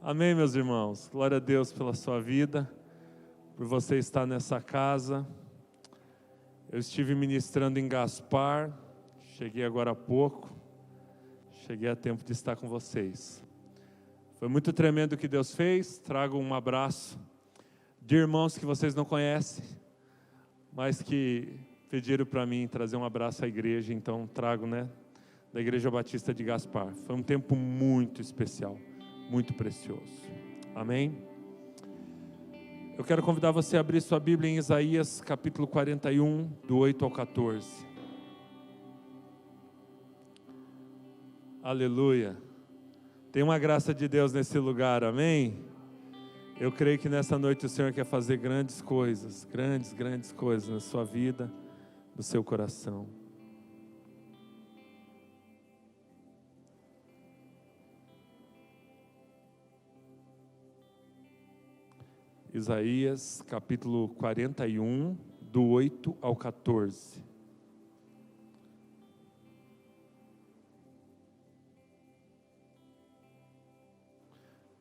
Amém, meus irmãos. Glória a Deus pela sua vida, por você estar nessa casa. Eu estive ministrando em Gaspar, cheguei agora há pouco, cheguei a tempo de estar com vocês. Foi muito tremendo o que Deus fez. Trago um abraço de irmãos que vocês não conhecem, mas que pediram para mim trazer um abraço à igreja, então trago, da Igreja Batista de Gaspar. Foi um tempo muito especial, muito precioso. Amém? Eu quero convidar você a abrir sua Bíblia em Isaías capítulo 41, do 8 ao 14. Aleluia. Tem uma graça de Deus nesse lugar, amém? Eu creio que nessa noite o Senhor quer fazer grandes coisas na sua vida, no seu coração. Isaías capítulo 41, do 8 ao 14.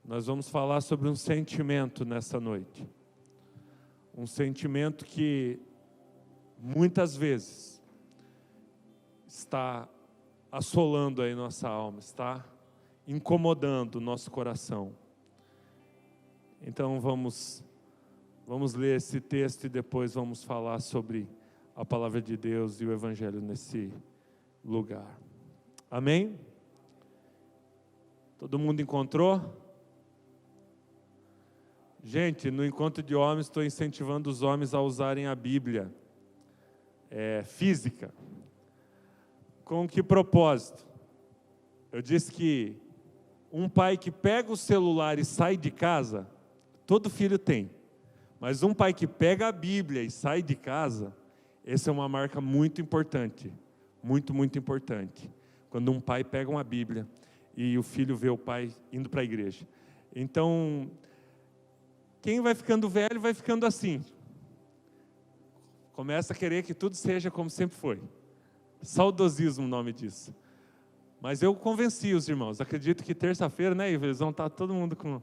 Nós vamos falar sobre um sentimento nessa noite. Um sentimento que muitas vezes está assolando aí nossa alma, está incomodando o nosso coração. Então vamos ler esse texto e depois vamos falar sobre a palavra de Deus e o Evangelho nesse lugar. Amém? Todo mundo encontrou? Gente, no encontro de homens estou incentivando os homens a usarem a Bíblia física. Com que propósito? Eu disse que um pai que pega o celular e sai de casa, todo filho tem, mas um pai que pega a Bíblia e sai de casa, essa é uma marca muito importante, muito importante. Quando um pai pega uma Bíblia e o filho vê o pai indo para a igreja. Então, quem vai ficando velho vai ficando assim. Começa a querer que tudo seja como sempre foi. Saudosismo o nome disso. Mas eu convenci os irmãos, acredito que terça-feira, eles vão estar todo mundo com...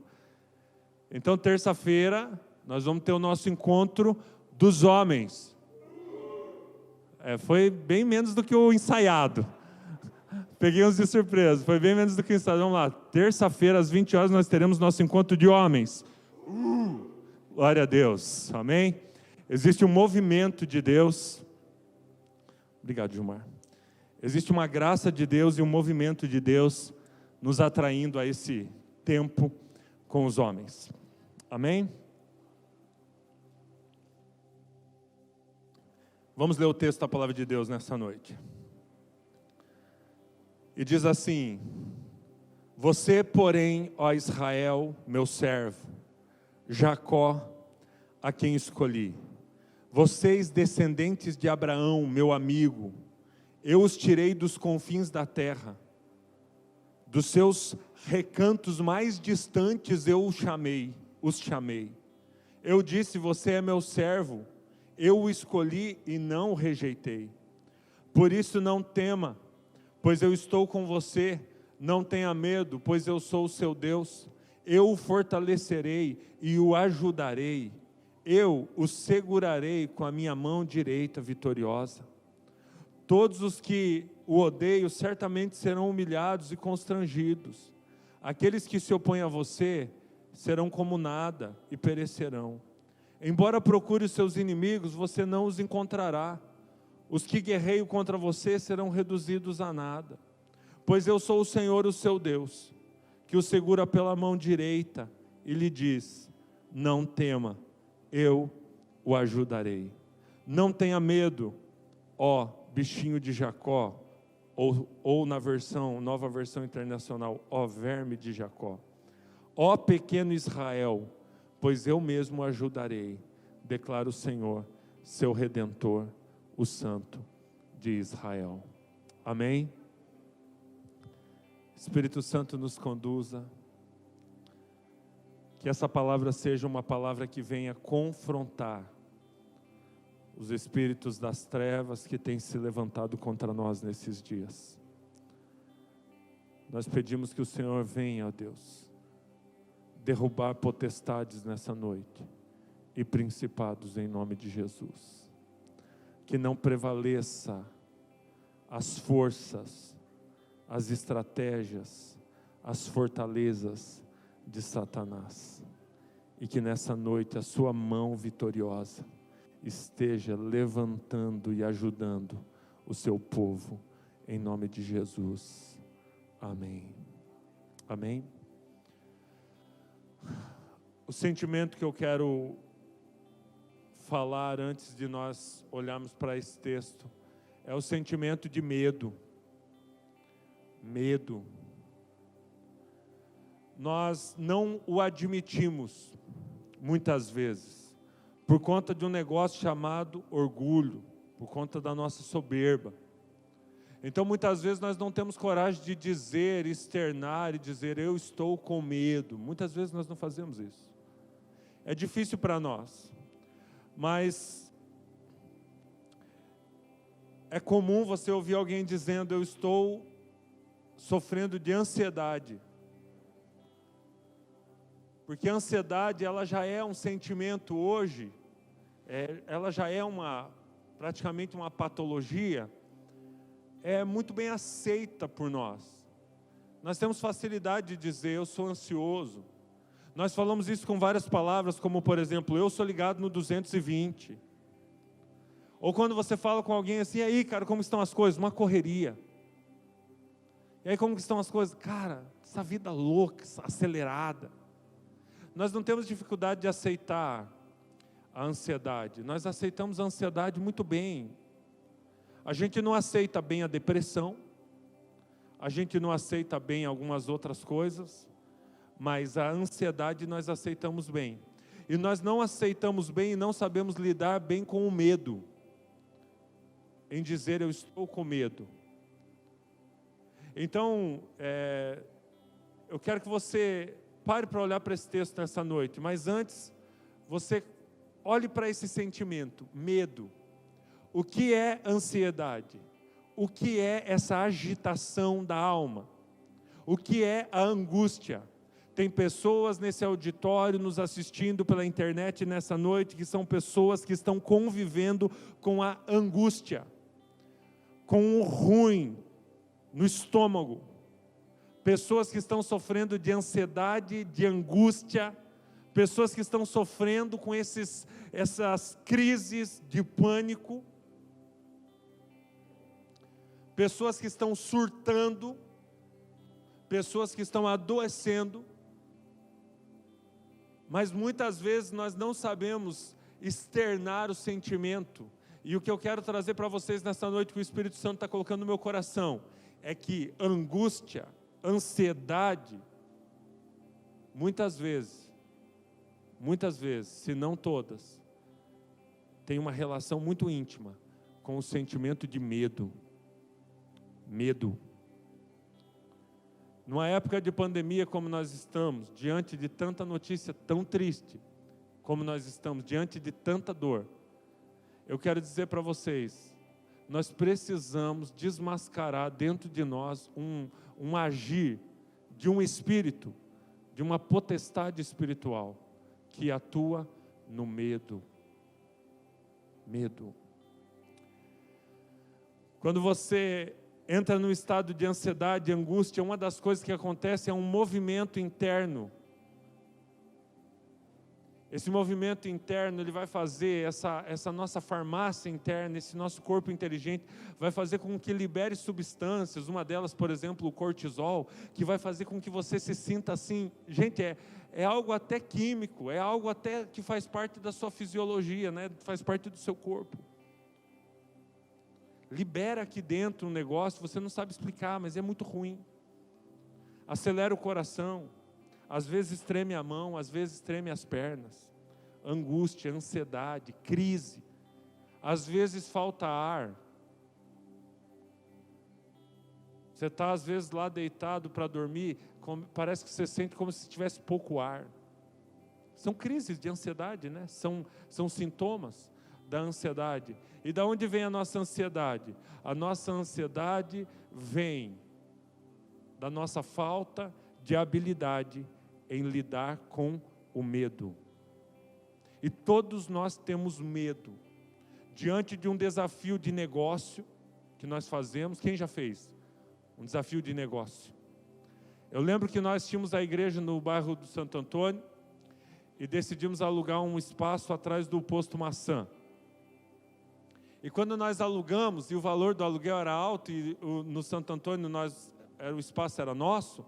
Então, terça-feira, nós vamos ter o nosso encontro dos homens. Foi bem menos do que o ensaiado. Peguei uns de surpresa, foi bem menos do que o ensaiado. Vamos lá, terça-feira, às 20 horas, nós teremos nosso encontro de homens. Glória a Deus, amém? Existe um movimento de Deus. Obrigado, Gilmar. Existe uma graça de Deus e um movimento de Deus nos atraindo a esse tempo com os homens. Amém? Vamos ler o texto da palavra de Deus nessa noite. E diz assim: Você, porém, ó Israel, meu servo, Jacó, a quem escolhi, vocês, descendentes de Abraão, meu amigo, eu os tirei dos confins da terra, dos seus recantos mais distantes eu os chamei. Eu disse, você é meu servo, eu o escolhi e não o rejeitei. Por isso não tema, pois eu estou com você, não tenha medo, pois eu sou o seu Deus. Eu o fortalecerei e o ajudarei, eu o segurarei com a minha mão direita vitoriosa. Todos os que o odeiam certamente serão humilhados e constrangidos. Aqueles que se opõem a você serão como nada e perecerão. Embora procure os seus inimigos, você não os encontrará. Os que guerreiam contra você serão reduzidos a nada. Pois eu sou o Senhor, o seu Deus, que o segura pela mão direita e lhe diz, não tema, eu o ajudarei. Não tenha medo, ó bichinho de Jacó, ou na nova versão internacional, ó verme de Jacó. Ó pequeno Israel, pois eu mesmo o ajudarei, declara o Senhor, seu Redentor, o Santo de Israel. Amém? Espírito Santo nos conduza, que essa palavra seja uma palavra que venha confrontar os espíritos das trevas que têm se levantado contra nós nesses dias. Nós pedimos que o Senhor venha, ó Deus, derrubar potestades nessa noite e principados em nome de Jesus. Que não prevaleça as forças, as estratégias, as fortalezas de Satanás. E que nessa noite a sua mão vitoriosa esteja levantando e ajudando o seu povo, em nome de Jesus. Amém. Amém. O sentimento que eu quero falar antes de nós olharmos para esse texto é o sentimento de medo. Medo. Nós não o admitimos, muitas vezes, por conta de um negócio chamado orgulho, por conta da nossa soberba. Então, muitas vezes nós não temos coragem de dizer, externar e dizer, eu estou com medo. Muitas vezes nós não fazemos isso. É difícil para nós, mas é comum você ouvir alguém dizendo, eu estou sofrendo de ansiedade. Porque a ansiedade, ela já é um sentimento hoje, ela já é praticamente uma patologia, é muito bem aceita por nós. Nós temos facilidade de dizer, eu sou ansioso. Nós falamos isso com várias palavras, como por exemplo, eu sou ligado no 220. Ou quando você fala com alguém assim, e aí cara, como estão as coisas? Uma correria. E aí como estão as coisas? Cara, essa vida louca, acelerada. Nós não temos dificuldade de aceitar a ansiedade. Nós aceitamos a ansiedade muito bem. A gente não aceita bem a depressão. A gente não aceita bem algumas outras coisas. Mas a ansiedade nós aceitamos bem. E nós não aceitamos bem e não sabemos lidar bem com o medo. Em dizer, eu estou com medo. Então, eu quero que você pare para olhar para esse texto nessa noite. Mas antes, você olhe para esse sentimento, medo. O que é ansiedade? O que é essa agitação da alma? O que é a angústia? Tem pessoas nesse auditório nos assistindo pela internet nessa noite que são pessoas que estão convivendo com a angústia, com o ruim no estômago. Pessoas que estão sofrendo de ansiedade, de angústia, pessoas que estão sofrendo com essas crises de pânico, pessoas que estão surtando, pessoas que estão adoecendo, mas muitas vezes nós não sabemos externar o sentimento. E o que eu quero trazer para vocês nessa noite, que o Espírito Santo está colocando no meu coração, é que angústia, ansiedade, muitas vezes, se não todas, tem uma relação muito íntima com o sentimento de medo. Medo. Numa época de pandemia como nós estamos, diante de tanta notícia tão triste, como nós estamos, diante de tanta dor, eu quero dizer para vocês, nós precisamos desmascarar dentro de nós um agir de um espírito, de uma potestade espiritual, que atua no medo. Medo. Quando você entra num estado de ansiedade, angústia, uma das coisas que acontece é um movimento interno. Esse movimento interno, ele vai fazer, essa nossa farmácia interna, esse nosso corpo inteligente, vai fazer com que libere substâncias, uma delas, por exemplo, o cortisol, que vai fazer com que você se sinta assim, gente, é algo até químico, é algo até que faz parte da sua fisiologia, né? Faz parte do seu corpo. Libera aqui dentro um negócio, você não sabe explicar, mas é muito ruim. Acelera o coração, às vezes treme a mão, às vezes treme as pernas. Angústia, ansiedade, crise. Às vezes falta ar. Você está às vezes lá deitado para dormir, parece que você sente como se tivesse pouco ar. São crises de ansiedade, né? São sintomas da ansiedade. E da onde vem a nossa ansiedade? A nossa ansiedade vem da nossa falta de habilidade em lidar com o medo. E todos nós temos medo. Diante de um desafio de negócio que nós fazemos, quem já fez? Um desafio de negócio. Eu lembro que nós tínhamos a igreja no bairro do Santo Antônio e decidimos alugar um espaço atrás do posto Maçã. E quando nós alugamos, e o valor do aluguel era alto, e no Santo Antônio o espaço era nosso,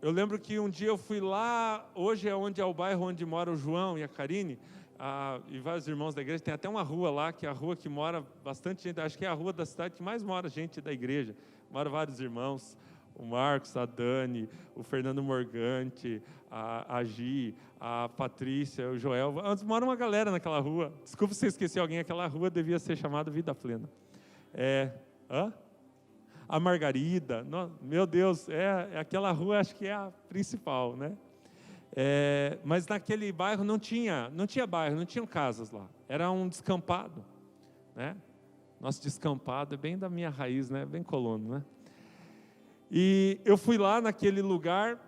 eu lembro que um dia eu fui lá, hoje é onde é o bairro onde mora o João e a Karine, e vários irmãos da igreja, tem até uma rua lá, que é a rua que mora bastante gente, acho que é a rua da cidade que mais mora gente da igreja, mora vários irmãos, o Marcos, a Dani, o Fernando Morgante, a Gi, a Patrícia, o Joel, antes mora uma galera naquela rua, desculpa se eu esqueci alguém, aquela rua devia ser chamada Vida Plena. A Margarida, meu Deus, aquela rua acho que é a principal, né? Mas naquele bairro não tinha bairro, não tinham casas lá, era um descampado, né? Nosso descampado é bem da minha raiz, né? Bem colono, né? E eu fui lá naquele lugar,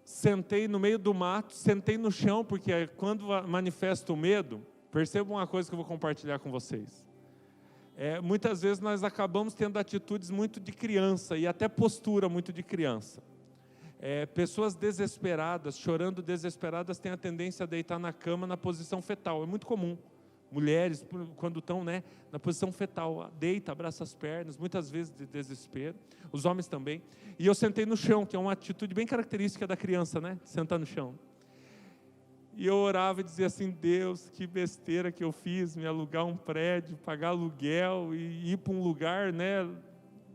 sentei no meio do mato, sentei no chão, porque quando manifesta o medo, perceba uma coisa que eu vou compartilhar com vocês. Muitas vezes nós acabamos tendo atitudes muito de criança e até postura muito de criança. Pessoas desesperadas, chorando desesperadas, têm a tendência a deitar na cama na posição fetal, é muito comum. Mulheres, quando estão na posição fetal, deita, abraça as pernas, muitas vezes de desespero, os homens também. E eu sentei no chão, que é uma atitude bem característica da criança, né? Sentar no chão. E eu orava e dizia assim: Deus, que besteira que eu fiz, me alugar um prédio, pagar aluguel e ir para um lugar, né,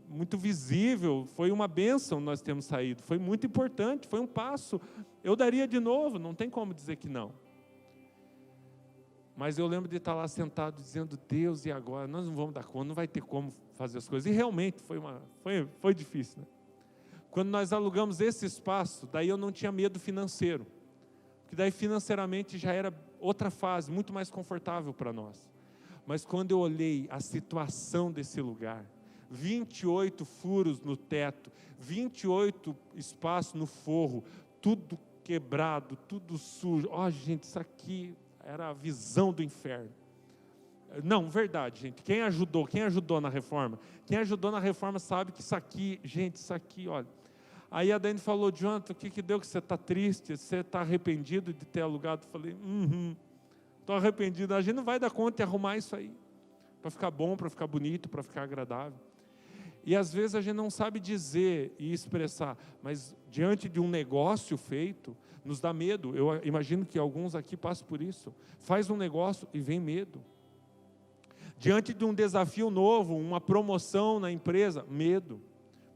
muito visível. Foi uma bênção nós termos saído, foi muito importante, foi um passo. Eu daria de novo, não tem como dizer que não. Mas eu lembro de estar lá sentado dizendo: Deus, e agora? Nós não vamos dar conta, não vai ter como fazer as coisas. E realmente foi difícil, né? Quando nós alugamos esse espaço, daí eu não tinha medo financeiro. Porque daí financeiramente já era outra fase, muito mais confortável para nós. Mas quando eu olhei a situação desse lugar, 28 furos no teto, 28 espaços no forro, tudo quebrado, tudo sujo. Gente, isso aqui era a visão do inferno. Não, verdade, gente. Quem ajudou na reforma? Quem ajudou na reforma sabe que isso aqui, gente, isso aqui, olha. Aí a Dani falou: Jonathan, o que deu que você está triste? Você está arrependido de ter alugado? Eu falei: estou arrependido. A gente não vai dar conta de arrumar isso aí, para ficar bom, para ficar bonito, para ficar agradável. E às vezes a gente não sabe dizer e expressar, mas diante de um negócio feito, nos dá medo. Eu imagino que alguns aqui passam por isso. Faz um negócio e vem medo. Diante de um desafio novo, uma promoção na empresa, medo.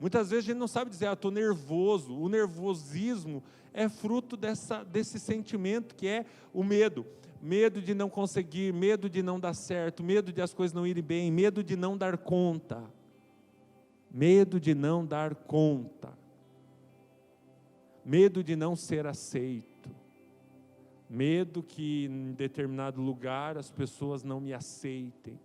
Muitas vezes a gente não sabe dizer: estou nervoso. O nervosismo é fruto desse sentimento que é o medo. Medo de não conseguir, medo de não dar certo, medo de as coisas não irem bem, medo de não dar conta. Medo de não dar conta. Medo de não ser aceito. Medo que em determinado lugar as pessoas não me aceitem.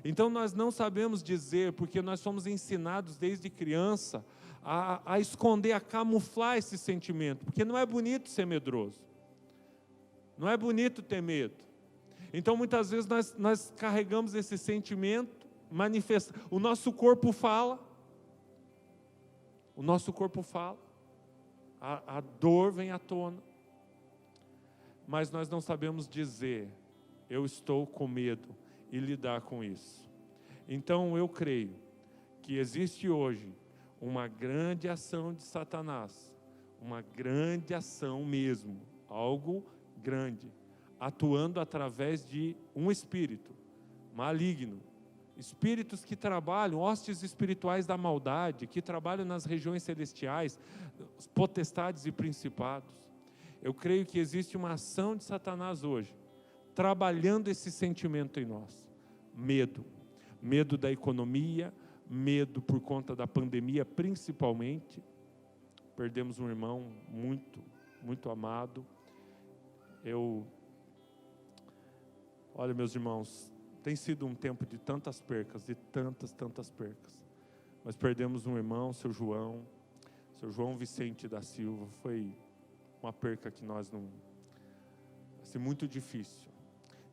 Então nós não sabemos dizer, porque nós somos ensinados desde criança a esconder, a camuflar esse sentimento, porque não é bonito ser medroso, não é bonito ter medo. Então muitas vezes nós carregamos esse sentimento, o nosso corpo fala, a dor vem à tona, mas nós não sabemos dizer: eu estou com medo, e lidar com isso. Então eu creio que existe hoje uma grande ação de Satanás, uma grande ação mesmo, algo grande, atuando através de um espírito maligno, espíritos que trabalham, hostes espirituais da maldade, que trabalham nas regiões celestiais, potestades e principados. Eu creio que existe uma ação de Satanás hoje, trabalhando esse sentimento em nós. Medo da economia, medo por conta da pandemia principalmente. Perdemos um irmão muito, muito amado. Olha, meus irmãos, tem sido um tempo de tantas percas, tantas percas. Mas perdemos um irmão, seu João Vicente da Silva, foi uma perca que nós não... Vai ser muito difícil.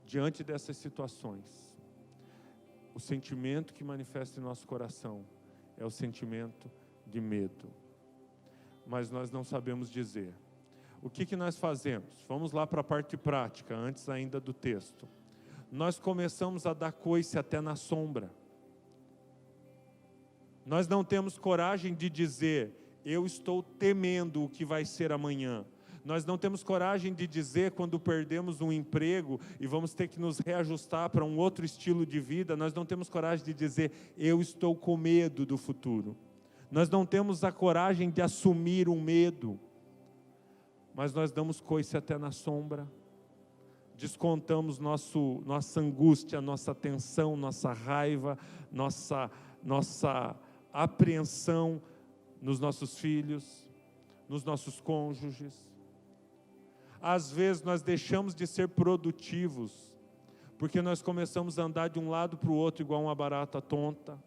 Diante dessas situações, o sentimento que manifesta em nosso coração é o sentimento de medo. Mas nós não sabemos dizer. O que nós fazemos? Vamos lá para a parte prática, antes ainda do texto. Nós começamos a dar coice até na sombra. Nós não temos coragem de dizer, eu estou temendo o que vai ser amanhã. Nós não temos coragem de dizer quando perdemos um emprego e vamos ter que nos reajustar para um outro estilo de vida. Nós não temos coragem de dizer, eu estou com medo do futuro. Nós não temos a coragem de assumir o medo. Mas nós damos coice até na sombra. Descontamos nossa angústia, nossa tensão, nossa raiva, nossa apreensão nos nossos filhos, nos nossos cônjuges. Às vezes nós deixamos de ser produtivos, porque nós começamos a andar de um lado para o outro igual uma barata tonta.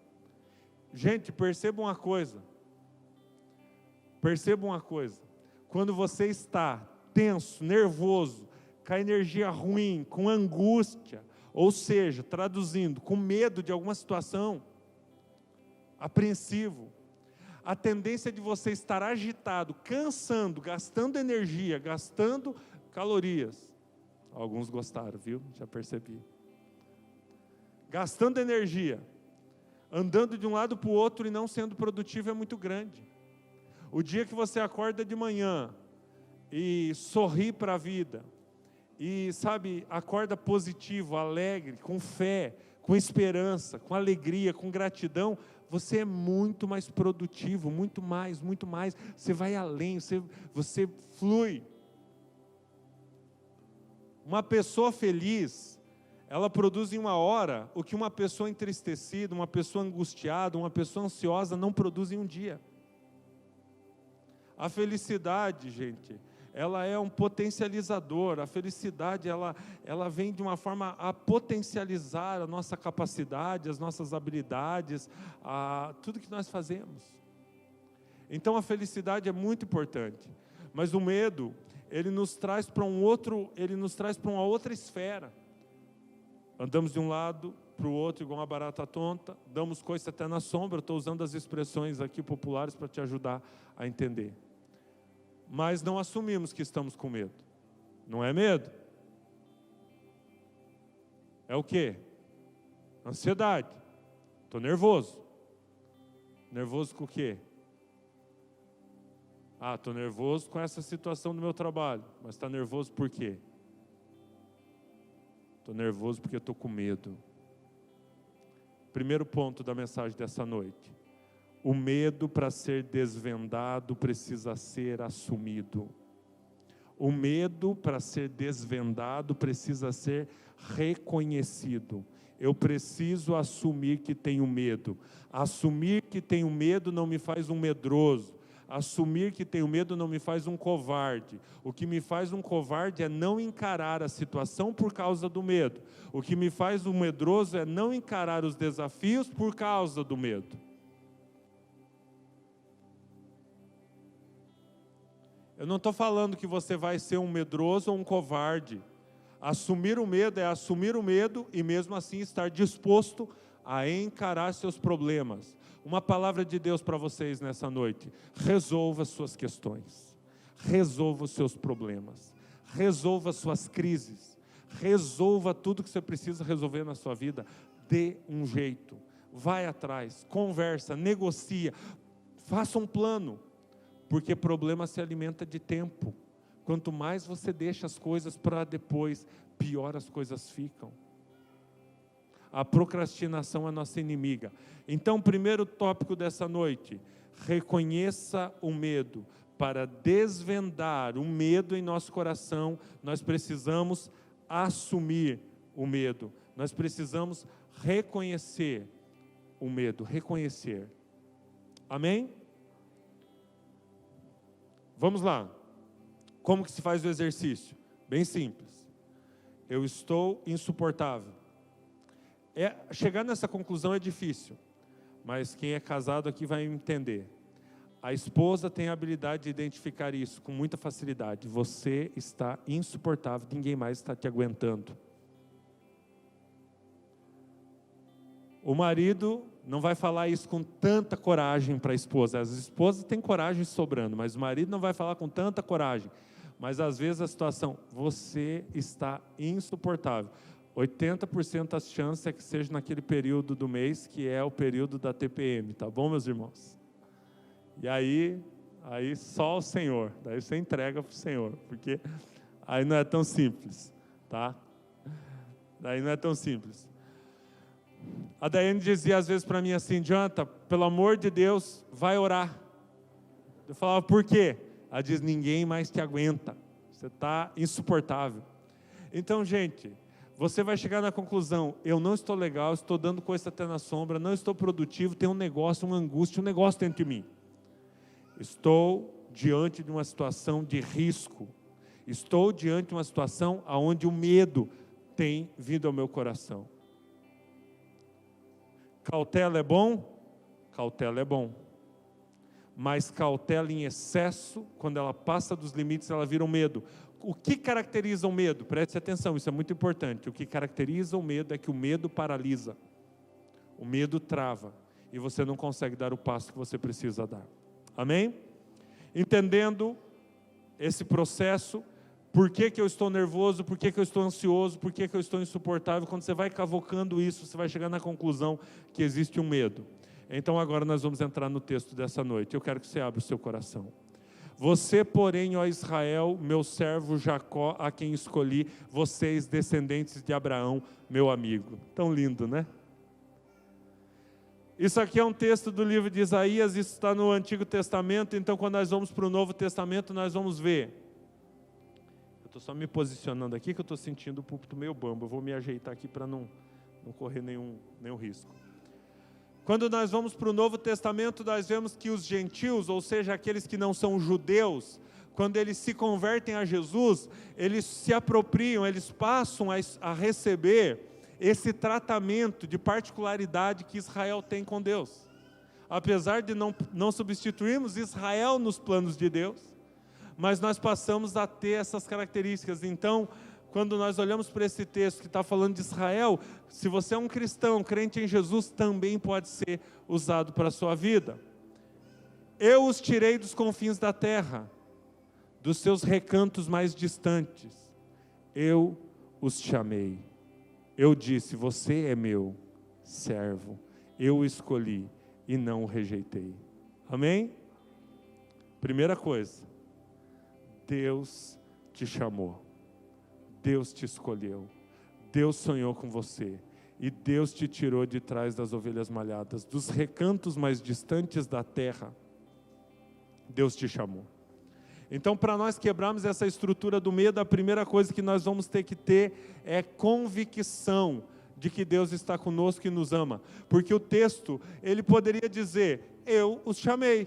Gente, perceba uma coisa. Quando você está tenso, nervoso, com a energia ruim, com angústia, ou seja, traduzindo, com medo de alguma situação, apreensivo, a tendência de você estar agitado, cansando, gastando energia, gastando calorias. Alguns gostaram, viu? Já percebi. Gastando energia, andando de um lado para o outro e não sendo produtivo é muito grande. O dia que você acorda de manhã e sorri para a vida, e acorda positivo, alegre, com fé, com esperança, com alegria, com gratidão, você é muito mais produtivo, muito mais, você vai além, você flui. Uma pessoa feliz, ela produz em uma hora o que uma pessoa entristecida, uma pessoa angustiada, uma pessoa ansiosa não produz em um dia. A felicidade, gente, ela é um potencializador. A felicidade, ela vem de uma forma a potencializar a nossa capacidade, as nossas habilidades, tudo que nós fazemos. Então a felicidade é muito importante. Mas o medo, ele nos traz para uma outra esfera. Andamos de um lado para o outro igual uma barata tonta, damos coice até na sombra. Estou usando as expressões aqui populares para te ajudar a entender. Mas não assumimos que estamos com medo. Não é medo? É o quê? Ansiedade. Estou nervoso. Nervoso com o quê? Estou nervoso com essa situação do meu trabalho. Mas está nervoso por quê? Estou nervoso porque estou com medo. Primeiro ponto da mensagem dessa noite. O medo, para ser desvendado, precisa ser assumido. O medo, para ser desvendado, precisa ser reconhecido. Eu preciso assumir que tenho medo. Assumir que tenho medo não me faz um medroso. Assumir que tenho medo não me faz um covarde. O que me faz um covarde é não encarar a situação por causa do medo. O que me faz um medroso é não encarar os desafios por causa do medo. Eu não estou falando que você vai ser um medroso ou um covarde. Assumir o medo é assumir o medo e mesmo assim estar disposto a encarar seus problemas. Uma palavra de Deus para vocês nessa noite. Resolva suas questões. Resolva os seus problemas. Resolva suas crises. Resolva tudo que você precisa resolver na sua vida. Dê um jeito. Vai atrás. Conversa. Negocia. Faça um plano. Porque problema se alimenta de tempo. Quanto mais você deixa as coisas para depois, pior as coisas ficam. A procrastinação é nossa inimiga. Então, o primeiro tópico dessa noite, reconheça o medo. Para desvendar o medo em nosso coração, nós precisamos assumir o medo. Nós precisamos reconhecer o medo, reconhecer. Amém? Vamos lá. Como que se faz o exercício? Bem simples. Eu estou insuportável. Chegar nessa conclusão é difícil, mas quem é casado aqui vai entender. A esposa tem a habilidade de identificar isso com muita facilidade. Você está insuportável, ninguém mais está te aguentando. O marido não vai falar isso com tanta coragem para a esposa. As esposas têm coragem sobrando, mas o marido não vai falar com tanta coragem. Mas às vezes a situação, você está insuportável. 80% das chances é que seja naquele período do mês que é o período da TPM, tá bom, meus irmãos? E aí só o Senhor, daí você entrega para o Senhor, porque aí não é tão simples, tá? Daí não é tão simples. A Daiane dizia às vezes para mim assim, Jonathan, pelo amor de Deus, vai orar. Eu falava, por quê? Ela diz, ninguém mais te aguenta, você está insuportável. Então, gente, você vai chegar na conclusão, eu não estou legal, estou dando coisa até na sombra, não estou produtivo, tem um negócio, uma angústia, um negócio dentro de mim. Estou diante de uma situação de risco. Estou diante de uma situação onde o medo tem vindo ao meu coração. Cautela é bom? Cautela é bom. Mas cautela em excesso, quando ela passa dos limites, ela vira um medo. O que caracteriza o medo? Preste atenção, isso é muito importante. O que caracteriza o medo é que o medo paralisa. O medo trava. E você não consegue dar o passo que você precisa dar. Amém? Entendendo esse processo, por que eu estou nervoso, por que eu estou ansioso, por que eu estou insuportável, quando você vai cavocando isso, você vai chegar na conclusão que existe um medo. Então agora nós vamos entrar no texto dessa noite. Eu quero que você abra o seu coração. Você, porém, ó Israel, meu servo Jacó, a quem escolhi, vocês, descendentes de Abraão, meu amigo. Tão lindo, né? Isso aqui é um texto do livro de Isaías, isso está no Antigo Testamento, então quando nós vamos para o Novo Testamento, nós vamos ver. Eu estou só me posicionando aqui, que eu estou sentindo o púlpito meio bambo, eu vou me ajeitar aqui para não correr nenhum risco. Quando nós vamos para o Novo Testamento, nós vemos que os gentios, ou seja, aqueles que não são judeus, quando eles se convertem a Jesus, eles se apropriam, eles passam a receber esse tratamento de particularidade que Israel tem com Deus. Apesar de não substituirmos Israel nos planos de Deus, mas nós passamos a ter essas características. Então, quando nós olhamos para esse texto que está falando de Israel, se você é um cristão, crente em Jesus, também pode ser usado para a sua vida. Eu os tirei dos confins da terra, dos seus recantos mais distantes. Eu os chamei. Eu disse, você é meu servo, eu o escolhi e não o rejeitei. Amém? Primeira coisa, Deus te chamou, Deus te escolheu, Deus sonhou com você e Deus te tirou de trás das ovelhas malhadas, dos recantos mais distantes da terra. Deus te chamou. Então, para nós quebrarmos essa estrutura do medo, a primeira coisa que nós vamos ter que ter é convicção de que Deus está conosco e nos ama. Porque o texto, ele poderia dizer, eu os chamei.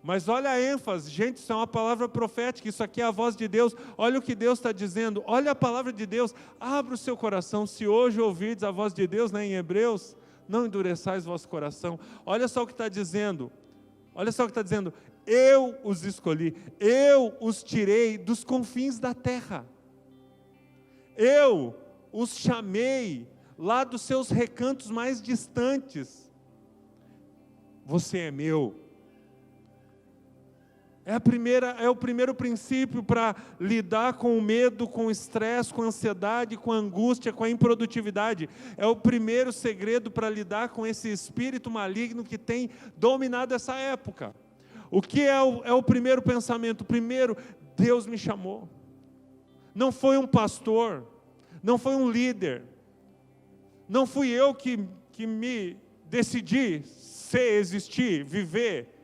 Mas olha a ênfase, gente, isso é uma palavra profética, isso aqui é a voz de Deus. Olha o que Deus está dizendo, olha a palavra de Deus. Abra o seu coração, se hoje ouvirdes a voz de Deus, né, em Hebreus, não endureçais vosso coração. Olha só o que está dizendo, olha só o que está dizendo. Eu os escolhi, eu os tirei dos confins da terra. Eu os chamei lá dos seus recantos mais distantes. Você é meu. É o primeiro princípio para lidar com o medo, com o estresse, com a ansiedade, com a angústia, com a improdutividade. É o primeiro segredo para lidar com esse espírito maligno que tem dominado essa época. O que é o primeiro pensamento? Primeiro, Deus me chamou. Não foi um pastor, não foi um líder, não fui eu que me decidi ser, existir, viver.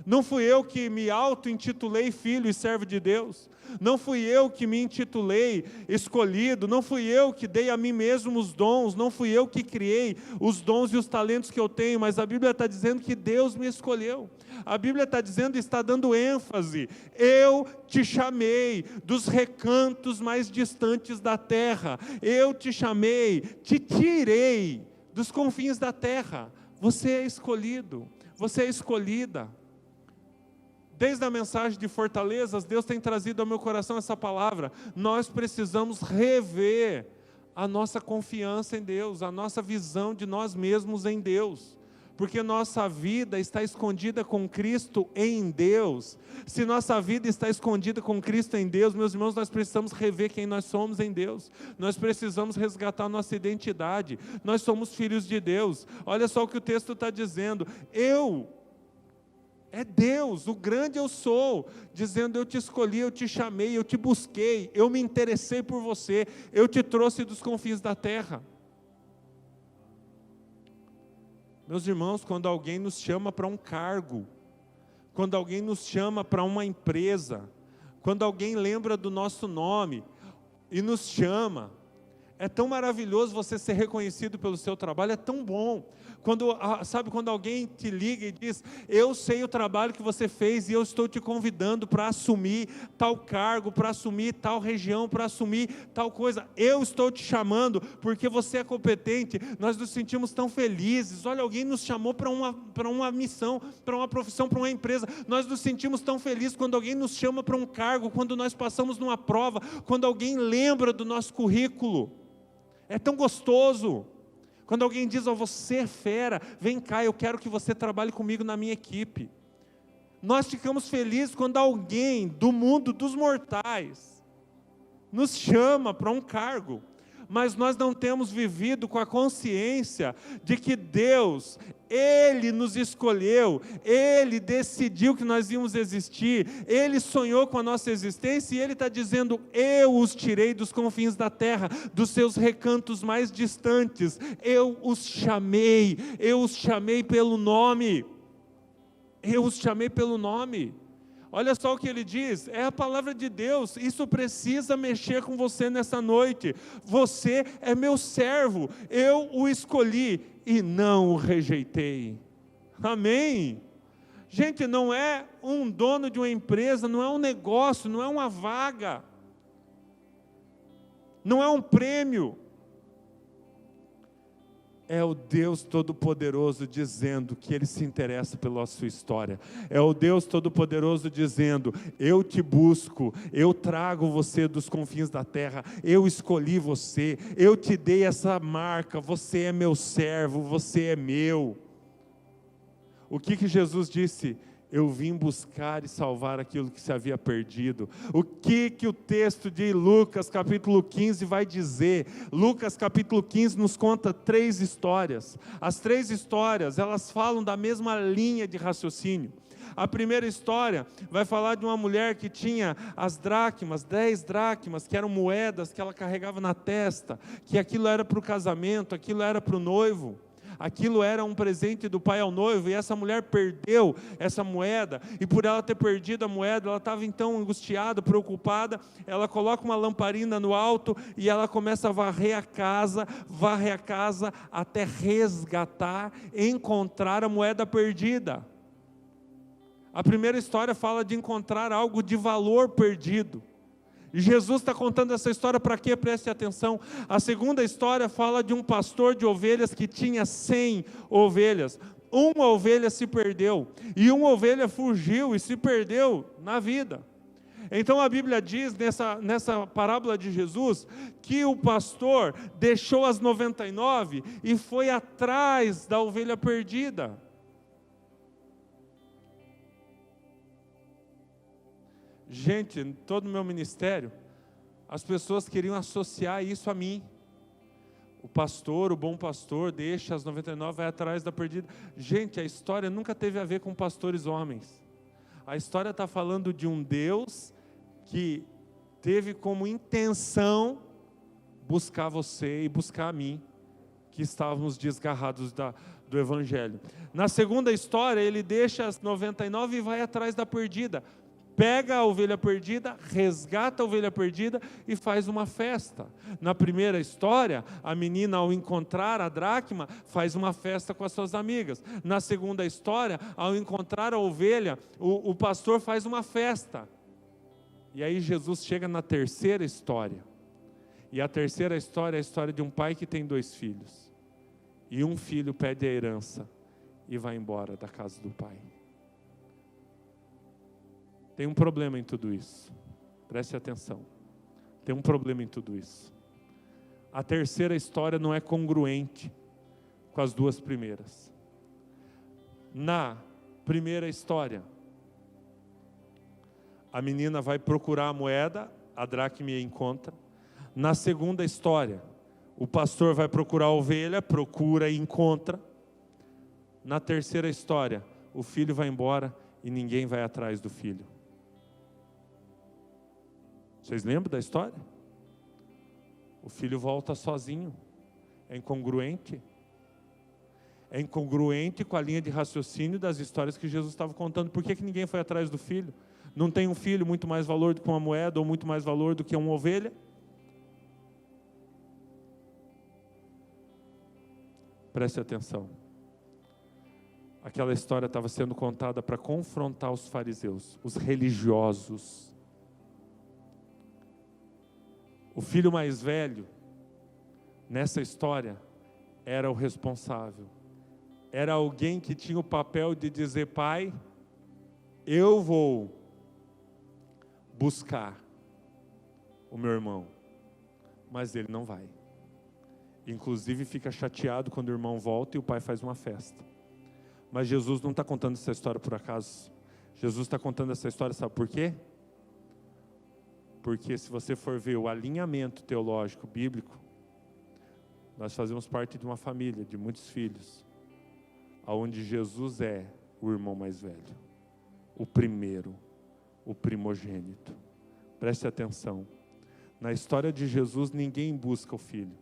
Não fui eu que me auto-intitulei filho e servo de Deus. Não fui eu que me intitulei escolhido. Não fui eu que dei a mim mesmo os dons. Não fui eu que criei os dons e os talentos que eu tenho. Mas a Bíblia está dizendo que Deus me escolheu. A Bíblia está dizendo, está dando ênfase. Eu te chamei dos recantos mais distantes da terra. Eu te chamei, te tirei dos confins da terra. Você é escolhido. Você é escolhida. Desde a mensagem de Fortalezas, Deus tem trazido ao meu coração essa palavra. Nós precisamos rever a nossa confiança em Deus, a nossa visão de nós mesmos em Deus. Porque nossa vida está escondida com Cristo em Deus. Se nossa vida está escondida com Cristo em Deus, meus irmãos, nós precisamos rever quem nós somos em Deus. Nós precisamos resgatar nossa identidade. Nós somos filhos de Deus. Olha só o que o texto está dizendo. É Deus, o grande eu sou, dizendo: eu te escolhi, eu te chamei, eu te busquei, eu me interessei por você, eu te trouxe dos confins da terra. Meus irmãos, quando alguém nos chama para um cargo, quando alguém nos chama para uma empresa, quando alguém lembra do nosso nome e nos chama, é tão maravilhoso você ser reconhecido pelo seu trabalho, é tão bom. Quando alguém te liga e diz: eu sei o trabalho que você fez e eu estou te convidando para assumir tal cargo, para assumir tal região, para assumir tal coisa. Eu estou te chamando porque você é competente. Nós nos sentimos tão felizes. Olha, alguém nos chamou para uma missão, para uma profissão, para uma empresa. Nós nos sentimos tão felizes quando alguém nos chama para um cargo, quando nós passamos numa prova, quando alguém lembra do nosso currículo. É tão gostoso. Quando alguém diz: oh, você é fera, vem cá, eu quero que você trabalhe comigo na minha equipe. Nós ficamos felizes quando alguém do mundo dos mortais nos chama para um cargo, mas nós não temos vivido com a consciência de que Deus, Ele nos escolheu, Ele decidiu que nós íamos existir, Ele sonhou com a nossa existência e Ele está dizendo: eu os tirei dos confins da terra, dos seus recantos mais distantes, eu os chamei pelo nome, eu os chamei pelo nome. Olha só o que ele diz, é a palavra de Deus, isso precisa mexer com você nessa noite. Você é meu servo, eu o escolhi e não o rejeitei. Amém? Gente, não é um dono de uma empresa, não é um negócio, não é uma vaga, não é um prêmio. É o Deus Todo-Poderoso dizendo que Ele se interessa pela sua história. É o Deus Todo-Poderoso dizendo: eu te busco, eu trago você dos confins da terra, eu escolhi você, eu te dei essa marca, você é meu servo, você é meu. O que Jesus disse? Eu vim buscar e salvar aquilo que se havia perdido. O que o texto de Lucas capítulo 15 vai dizer? Lucas capítulo 15 nos conta 3 histórias. As 3 histórias, elas falam da mesma linha de raciocínio. A primeira história vai falar de uma mulher que tinha as dracmas, 10 dracmas, que eram moedas que ela carregava na testa, que aquilo era para o casamento, aquilo era para o noivo. Aquilo era um presente do pai ao noivo, e essa mulher perdeu essa moeda, e por ela ter perdido a moeda, ela estava então angustiada, preocupada. Ela coloca uma lamparina no alto, e ela começa a varrer a casa, até resgatar, encontrar a moeda perdida. A primeira história fala de encontrar algo de valor perdido. E Jesus está contando essa história para quê? Preste atenção. A segunda história fala de um pastor de ovelhas que tinha 100 ovelhas. Uma ovelha se perdeu, e uma ovelha fugiu e se perdeu na vida. Então a Bíblia diz, nessa parábola de Jesus, que o pastor deixou as 99 e foi atrás da ovelha perdida. Gente, em todo o meu ministério, as pessoas queriam associar isso a mim. O pastor, o bom pastor, deixa as 99, vai atrás da perdida. Gente, a história nunca teve a ver com pastores homens. A história está falando de um Deus que teve como intenção buscar você e buscar a mim, que estávamos desgarrados do Evangelho. Na segunda história, ele deixa as 99 e vai atrás da perdida. Pega a ovelha perdida, resgata a ovelha perdida e faz uma festa. Na primeira história, a menina, ao encontrar a dracma, faz uma festa com as suas amigas. Na segunda história, ao encontrar a ovelha, o pastor faz uma festa. E aí Jesus chega na terceira história. E a terceira história é a história de um pai que tem 2 filhos. E um filho pede a herança e vai embora da casa do pai. Tem um problema em tudo isso. Preste atenção. Tem um problema em tudo isso. A terceira história não é congruente com as duas primeiras. Na primeira história, a menina vai procurar a moeda, a dracma encontra. Na segunda história, o pastor vai procurar a ovelha, procura e encontra. Na terceira história, o filho vai embora e ninguém vai atrás do filho. Vocês lembram da história? O filho volta sozinho. É incongruente? É incongruente com a linha de raciocínio das histórias que Jesus estava contando. Por que ninguém foi atrás do filho? Não tem um filho muito mais valor do que uma moeda ou muito mais valor do que uma ovelha? Preste atenção. Aquela história estava sendo contada para confrontar os fariseus, os religiosos. O filho mais velho, nessa história, era o responsável. Era alguém que tinha o papel de dizer: pai, eu vou buscar o meu irmão, mas ele não vai. Inclusive fica chateado quando o irmão volta e o pai faz uma festa. Mas Jesus não está contando essa história por acaso. Jesus está contando essa história, sabe por quê? Porque se você for ver o alinhamento teológico bíblico, nós fazemos parte de uma família, de muitos filhos, onde Jesus é o irmão mais velho, o primeiro, o primogênito. Preste atenção. Na história de Jesus, ninguém busca o filho.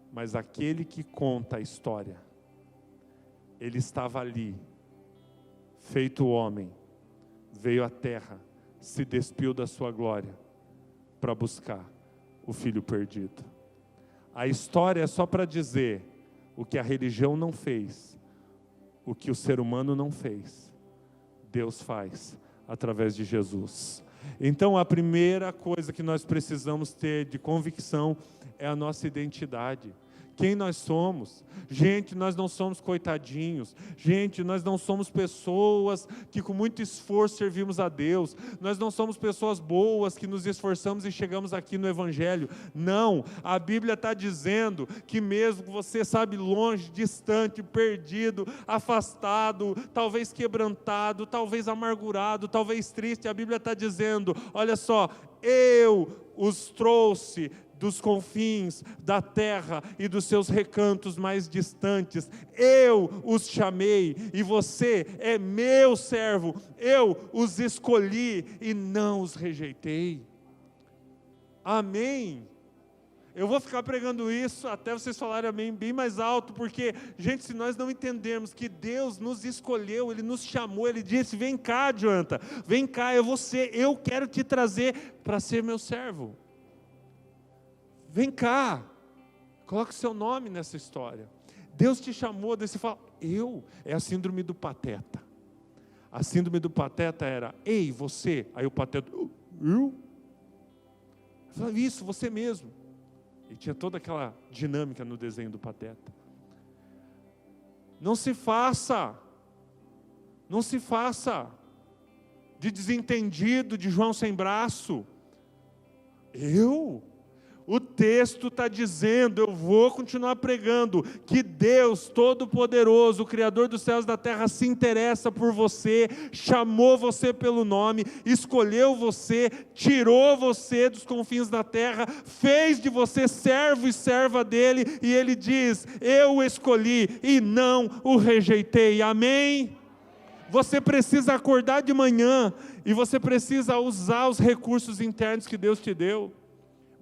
Mas aquele que conta a história, ele estava ali, feito homem, veio à terra, se despiu da sua glória, para buscar o filho perdido. A história é só para dizer o que a religião não fez, o que o ser humano não fez, Deus faz através de Jesus. Então a primeira coisa que nós precisamos ter de convicção é a nossa identidade. Quem nós somos? Gente, nós não somos coitadinhos. Gente, nós não somos pessoas que com muito esforço servimos a Deus. Nós não somos pessoas boas que nos esforçamos e chegamos aqui no Evangelho. Não, a Bíblia está dizendo que mesmo que você sabe, longe, distante, perdido, afastado, talvez quebrantado, talvez amargurado, talvez triste, a Bíblia está dizendo: olha só, eu os trouxe dos confins da terra e dos seus recantos mais distantes. Eu os chamei e você é meu servo. Eu os escolhi e não os rejeitei. Amém? Eu vou ficar pregando isso até vocês falarem amém bem mais alto, porque, gente, se nós não entendermos que Deus nos escolheu, Ele nos chamou, Ele disse: vem cá, adianta, vem cá, eu quero te trazer para ser meu servo. Vem cá, coloque seu nome nessa história. Deus te chamou, daí você fala: é a síndrome do pateta. A síndrome do pateta era: ei, você. Aí o pateta: eu falava: isso, você mesmo. E tinha toda aquela dinâmica no desenho do pateta. Não se faça de desentendido, de João sem braço. O texto está dizendo, eu vou continuar pregando, que Deus Todo-Poderoso, o Criador dos céus e da terra, se interessa por você, chamou você pelo nome, escolheu você, tirou você dos confins da terra, fez de você servo e serva dele, e ele diz: eu o escolhi e não o rejeitei. Amém? Você precisa acordar de manhã e você precisa usar os recursos internos que Deus te deu.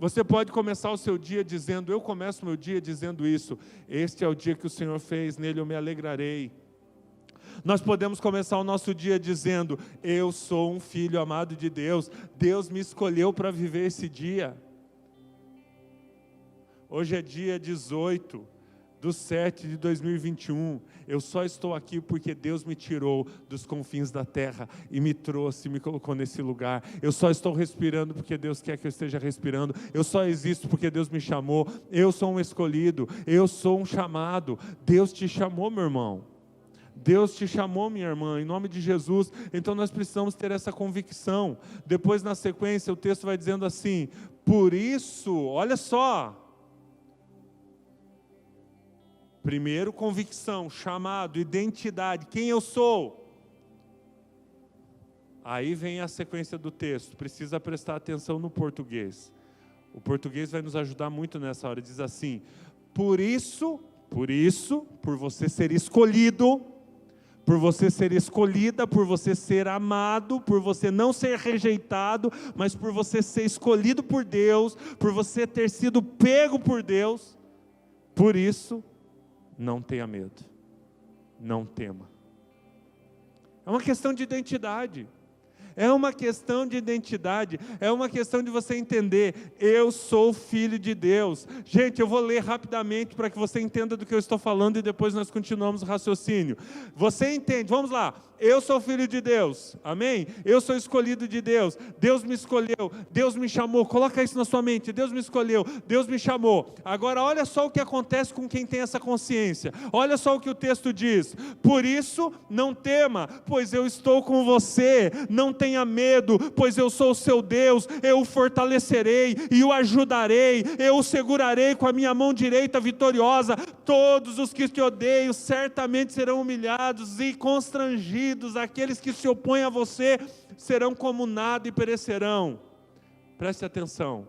Você pode começar o seu dia dizendo: eu começo o meu dia dizendo isso: este é o dia que o Senhor fez, nele eu me alegrarei. Nós podemos começar o nosso dia dizendo: eu sou um filho amado de Deus, Deus me escolheu para viver esse dia. Hoje é dia 18/7/2021, eu só estou aqui porque Deus me tirou dos confins da terra e me trouxe, me colocou nesse lugar. Eu só estou respirando porque Deus quer que eu esteja respirando. Eu só existo porque Deus me chamou. Eu sou um escolhido, eu sou um chamado. Deus te chamou, meu irmão. Deus te chamou, minha irmã, em nome de Jesus. Então nós precisamos ter essa convicção. Depois, na sequência, o texto vai dizendo assim: por isso, olha só. Primeiro, convicção, chamado, identidade, quem eu sou. Aí vem a sequência do texto, precisa prestar atenção no português. O português vai nos ajudar muito nessa hora. Diz assim: por isso, por você ser escolhido, por você ser escolhida, por você ser amado, por você não ser rejeitado, mas por você ser escolhido por Deus, por você ter sido pego por Deus, por isso, não tenha medo, não tema. É uma questão de identidade. É uma questão de identidade, é uma questão de você entender, eu sou filho de Deus. Gente, eu vou ler rapidamente para que você entenda do que eu estou falando e depois nós continuamos o raciocínio. Você entende? Vamos lá. Eu sou filho de Deus, amém? Eu sou escolhido de Deus, Deus me escolheu, Deus me chamou, coloca isso na sua mente, Deus me escolheu, Deus me chamou. Agora olha só o que acontece com quem tem essa consciência, olha só o que o texto diz: por isso não tema, pois eu estou com você, não tenha medo, pois eu sou o seu Deus, eu o fortalecerei e o ajudarei, eu o segurarei com a minha mão direita vitoriosa. Todos os que te odeiam certamente serão humilhados e constrangidos, aqueles que se opõem a você serão como nada e perecerão. Preste atenção,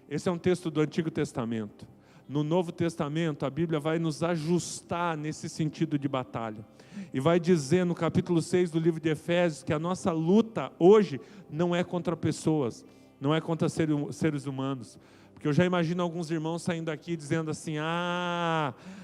esse é um texto do Antigo Testamento. No Novo Testamento, a Bíblia vai nos ajustar nesse sentido de batalha. E vai dizer no capítulo 6 do livro de Efésios que a nossa luta hoje não é contra pessoas, não é contra seres humanos. Porque eu já imagino alguns irmãos saindo daqui dizendo assim: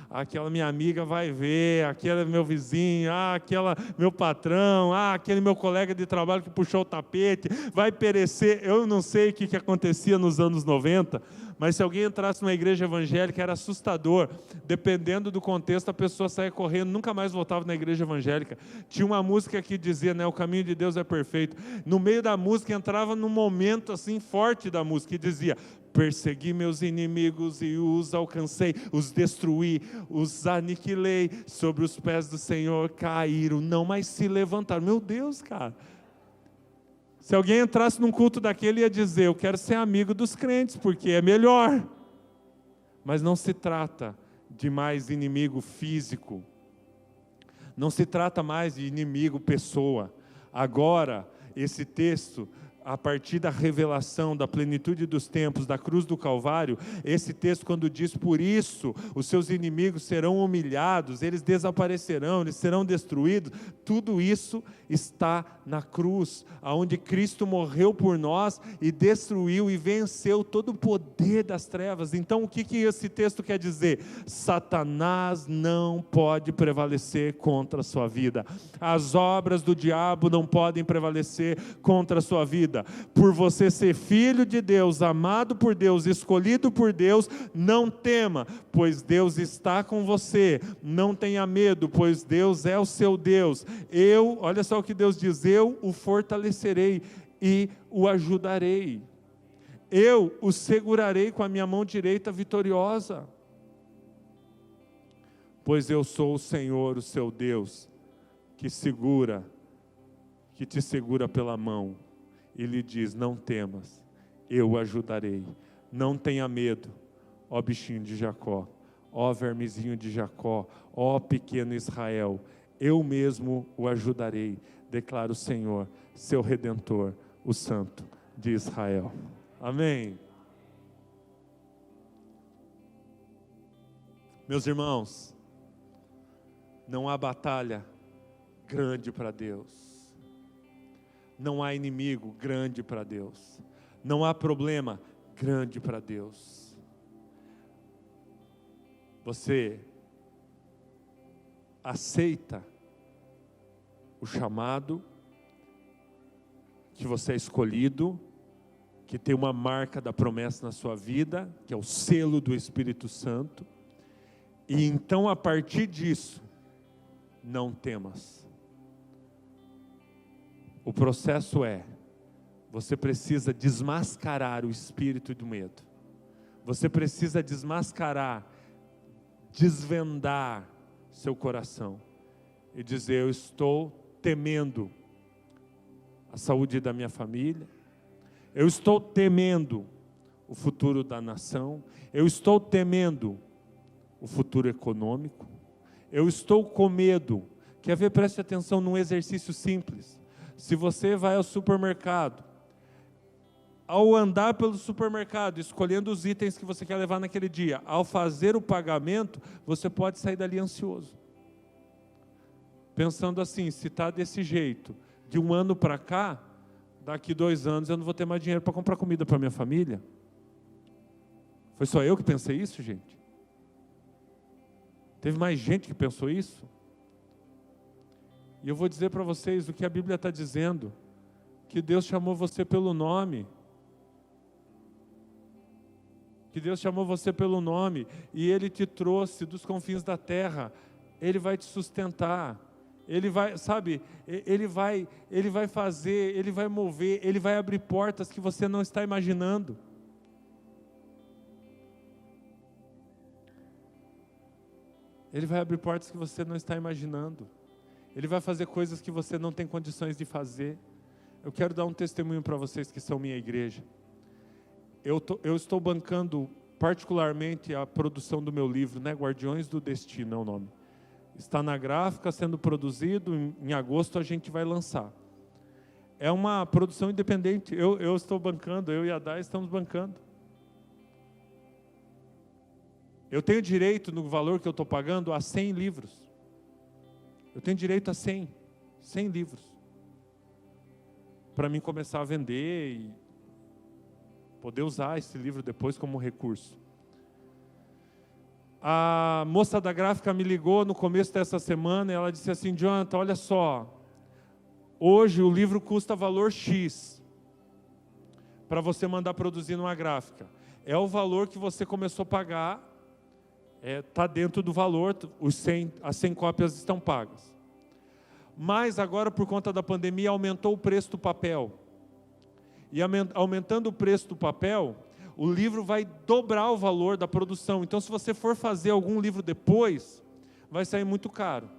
aquela minha amiga vai ver, aquele meu vizinho, aquela meu patrão, aquele meu colega de trabalho que puxou o tapete, vai perecer. Eu não sei o que acontecia nos anos 90, mas se alguém entrasse numa igreja evangélica era assustador. Dependendo do contexto, a pessoa saia correndo, nunca mais voltava na igreja evangélica. Tinha uma música que dizia, né, o caminho de Deus é perfeito. No meio da música entrava num momento assim forte da música e dizia: persegui meus inimigos e os alcancei, os destruí, os aniquilei, sobre os pés do Senhor caíram, não mais se levantaram. Meu Deus, cara. Se alguém entrasse num culto daquele, ia dizer: eu quero ser amigo dos crentes, porque é melhor. Mas não se trata de mais inimigo físico, não se trata mais de inimigo pessoa. Agora, esse texto, a partir da revelação, da plenitude dos tempos, da cruz do Calvário, esse texto quando diz: por isso os seus inimigos serão humilhados, eles desaparecerão, eles serão destruídos, tudo isso está na cruz, aonde Cristo morreu por nós e destruiu e venceu todo o poder das trevas. Então o que esse texto quer dizer? Satanás não pode prevalecer contra a sua vida, as obras do diabo não podem prevalecer contra a sua vida. Por você ser filho de Deus, amado por Deus, escolhido por Deus, não tema, pois Deus está com você. Não tenha medo, pois Deus é o seu Deus. Olha só o que Deus diz: eu o fortalecerei e o ajudarei. Eu o segurarei com a minha mão direita vitoriosa. Pois eu sou o Senhor, o seu Deus, que te segura pela mão. E lhe diz: não temas, eu o ajudarei. Não tenha medo, ó bichinho de Jacó, ó vermezinho de Jacó, ó pequeno Israel, eu mesmo o ajudarei, declara o Senhor, seu Redentor, o Santo de Israel. Amém. Meus irmãos, não há batalha grande para Deus. Não há inimigo grande para Deus. Não há problema grande para Deus. Você aceita o chamado, que você é escolhido, que tem uma marca da promessa na sua vida, que é o selo do Espírito Santo, e então a partir disso, não temas. O processo você precisa desmascarar o espírito do medo. Você precisa desmascarar, desvendar seu coração e dizer: eu estou temendo a saúde da minha família, eu estou temendo o futuro da nação, eu estou temendo o futuro econômico, eu estou com medo. Quer ver? Preste atenção num exercício simples. Se você vai ao supermercado, ao andar pelo supermercado, escolhendo os itens que você quer levar naquele dia, ao fazer o pagamento, você pode sair dali ansioso. Pensando assim: se está desse jeito, de um ano para cá, daqui 2 anos eu não vou ter mais dinheiro para comprar comida para minha família. Foi só eu que pensei isso, gente? Teve mais gente que pensou isso? E eu vou dizer para vocês o que a Bíblia está dizendo, que Deus chamou você pelo nome. Que Deus chamou você pelo nome, e Ele te trouxe dos confins da terra. Ele vai te sustentar. Ele vai, sabe, Ele vai fazer, Ele vai mover, Ele vai abrir portas que você não está imaginando. Ele vai abrir portas que você não está imaginando. Ele vai fazer coisas que você não tem condições de fazer. Eu quero dar um testemunho para vocês que são minha igreja. Eu estou bancando particularmente a produção do meu livro, né? Guardiões do Destino é o nome. Está na gráfica, sendo produzido, em agosto a gente vai lançar. É uma produção independente, eu estou bancando, eu e a Dai estamos bancando. Eu tenho direito, no valor que eu estou pagando, a 100 livros. Eu tenho direito a 100 livros. Para mim começar a vender e poder usar esse livro depois como recurso. A moça da gráfica me ligou no começo dessa semana e ela disse assim: Jonathan, olha só, hoje o livro custa valor X para você mandar produzir numa gráfica. É o valor que você começou a pagar, está dentro do valor, as 100 cópias estão pagas. Mas agora, por conta da pandemia, aumentou o preço do papel. E aumentando o preço do papel, o livro vai dobrar o valor da produção. Então, se você for fazer algum livro depois, vai sair muito caro.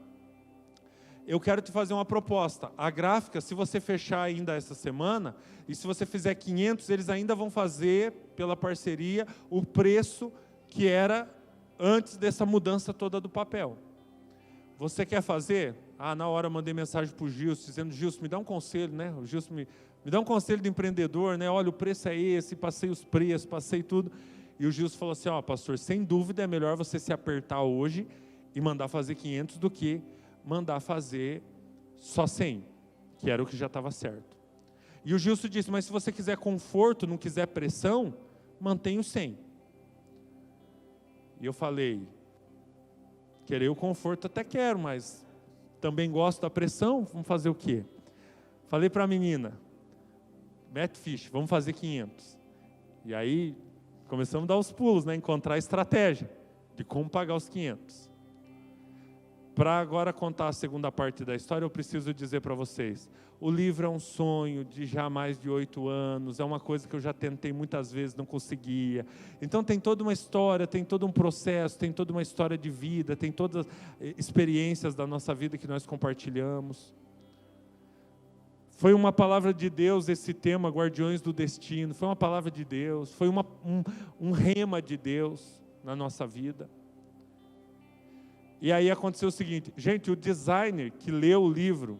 Eu quero te fazer uma proposta. A gráfica, se você fechar ainda essa semana, e se você fizer 500, eles ainda vão fazer, pela parceria, o preço que era antes dessa mudança toda do papel. Você quer fazer? Na hora eu mandei mensagem para o Gilson, dizendo: Gilson, me dá um conselho, né? O Gilson me dá um conselho de empreendedor, né? Olha, o preço é esse, passei os preços, passei tudo. E o Gilson falou assim: pastor, sem dúvida é melhor você se apertar hoje e mandar fazer 500 do que mandar fazer só 100, que era o que já estava certo. E o Gilson disse: mas se você quiser conforto, não quiser pressão, mantenha o 100. E eu falei: querer o conforto até quero, mas também gosto da pressão, vamos fazer o quê? Falei para a menina: mete ficha, vamos fazer 500. E aí começamos a dar os pulos, né? Encontrar a estratégia de como pagar os 500. Para agora contar a segunda parte da história, eu preciso dizer para vocês: o livro é um sonho de já mais de 8 anos, é uma coisa que eu já tentei muitas vezes, não conseguia. Então tem toda uma história, tem todo um processo, tem toda uma história de vida, tem todas as experiências da nossa vida que nós compartilhamos. Foi uma palavra de Deus esse tema, Guardiões do Destino, foi uma palavra de Deus, foi um rema de Deus na nossa vida. E aí aconteceu o seguinte, gente, o designer que leu o livro,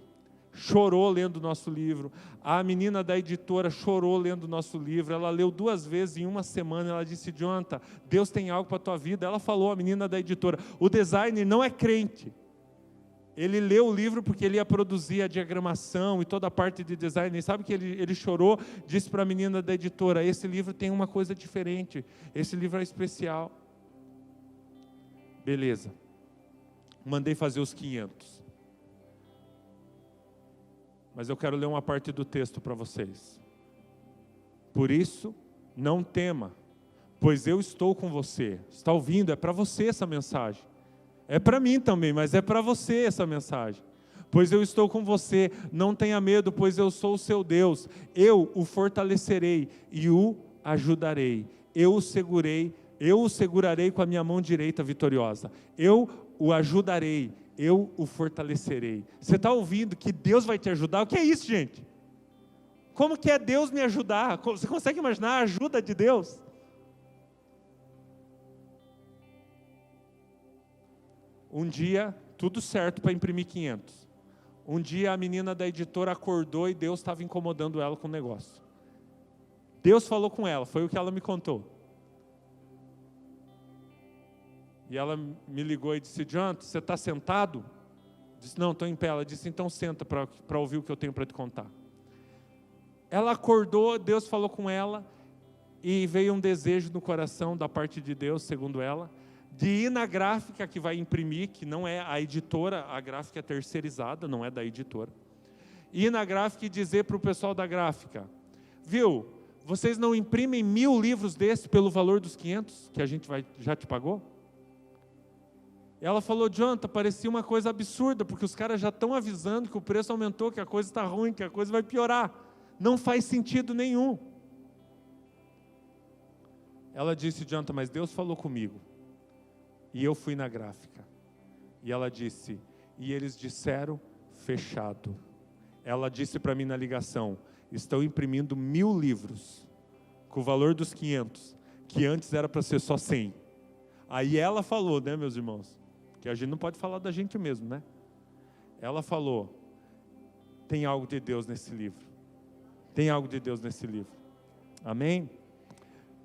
chorou lendo o nosso livro, a menina da editora chorou lendo o nosso livro, ela leu 2 vezes em uma semana, ela disse: Jonathan, Deus tem algo para a tua vida. Ela falou, a menina da editora, o designer não é crente, ele leu o livro porque ele ia produzir a diagramação e toda a parte de design, e sabe que ele chorou, disse para a menina da editora: esse livro tem uma coisa diferente, esse livro é especial. Beleza, mandei fazer os 500. Mas eu quero ler uma parte do texto para vocês. Por isso, não tema, pois eu estou com você. Está ouvindo? É para você essa mensagem. É para mim também, mas é para você essa mensagem. Pois eu estou com você, não tenha medo, pois eu sou o seu Deus. Eu o fortalecerei e o ajudarei. Eu o segurarei com a minha mão direita vitoriosa. Eu o ajudarei, eu o fortalecerei. Você está ouvindo que Deus vai te ajudar? O que é isso, gente? Como que é Deus me ajudar? Você consegue imaginar a ajuda de Deus? Um dia, tudo certo para imprimir 500. Um dia a menina da editora acordou e Deus estava incomodando ela com o negócio. Deus falou com ela, foi o que ela me contou. E ela me ligou e disse: Jonathan, você está sentado? Disse: não, estou em pé. Ela disse: então senta para ouvir o que eu tenho para te contar. Ela acordou, Deus falou com ela, e veio um desejo no coração da parte de Deus, segundo ela, de ir na gráfica que vai imprimir, que não é a editora, a gráfica é terceirizada, não é da editora. Ir na gráfica e dizer para o pessoal da gráfica: viu, vocês não imprimem 1000 livros desses pelo valor dos 500 que a gente já te pagou? Ela falou: Jonathan, parecia uma coisa absurda, porque os caras já estão avisando que o preço aumentou, que a coisa está ruim, que a coisa vai piorar. Não faz sentido nenhum. Ela disse: Jonathan, mas Deus falou comigo. E eu fui na gráfica. E ela disse: e eles disseram fechado. Ela disse para mim na ligação: estão imprimindo 1000 livros, com o valor dos 500, que antes era para ser só 100. Aí ela falou, né, meus irmãos? Que a gente não pode falar da gente mesmo, né? Ela falou: tem algo de Deus nesse livro. Tem algo de Deus nesse livro. Amém?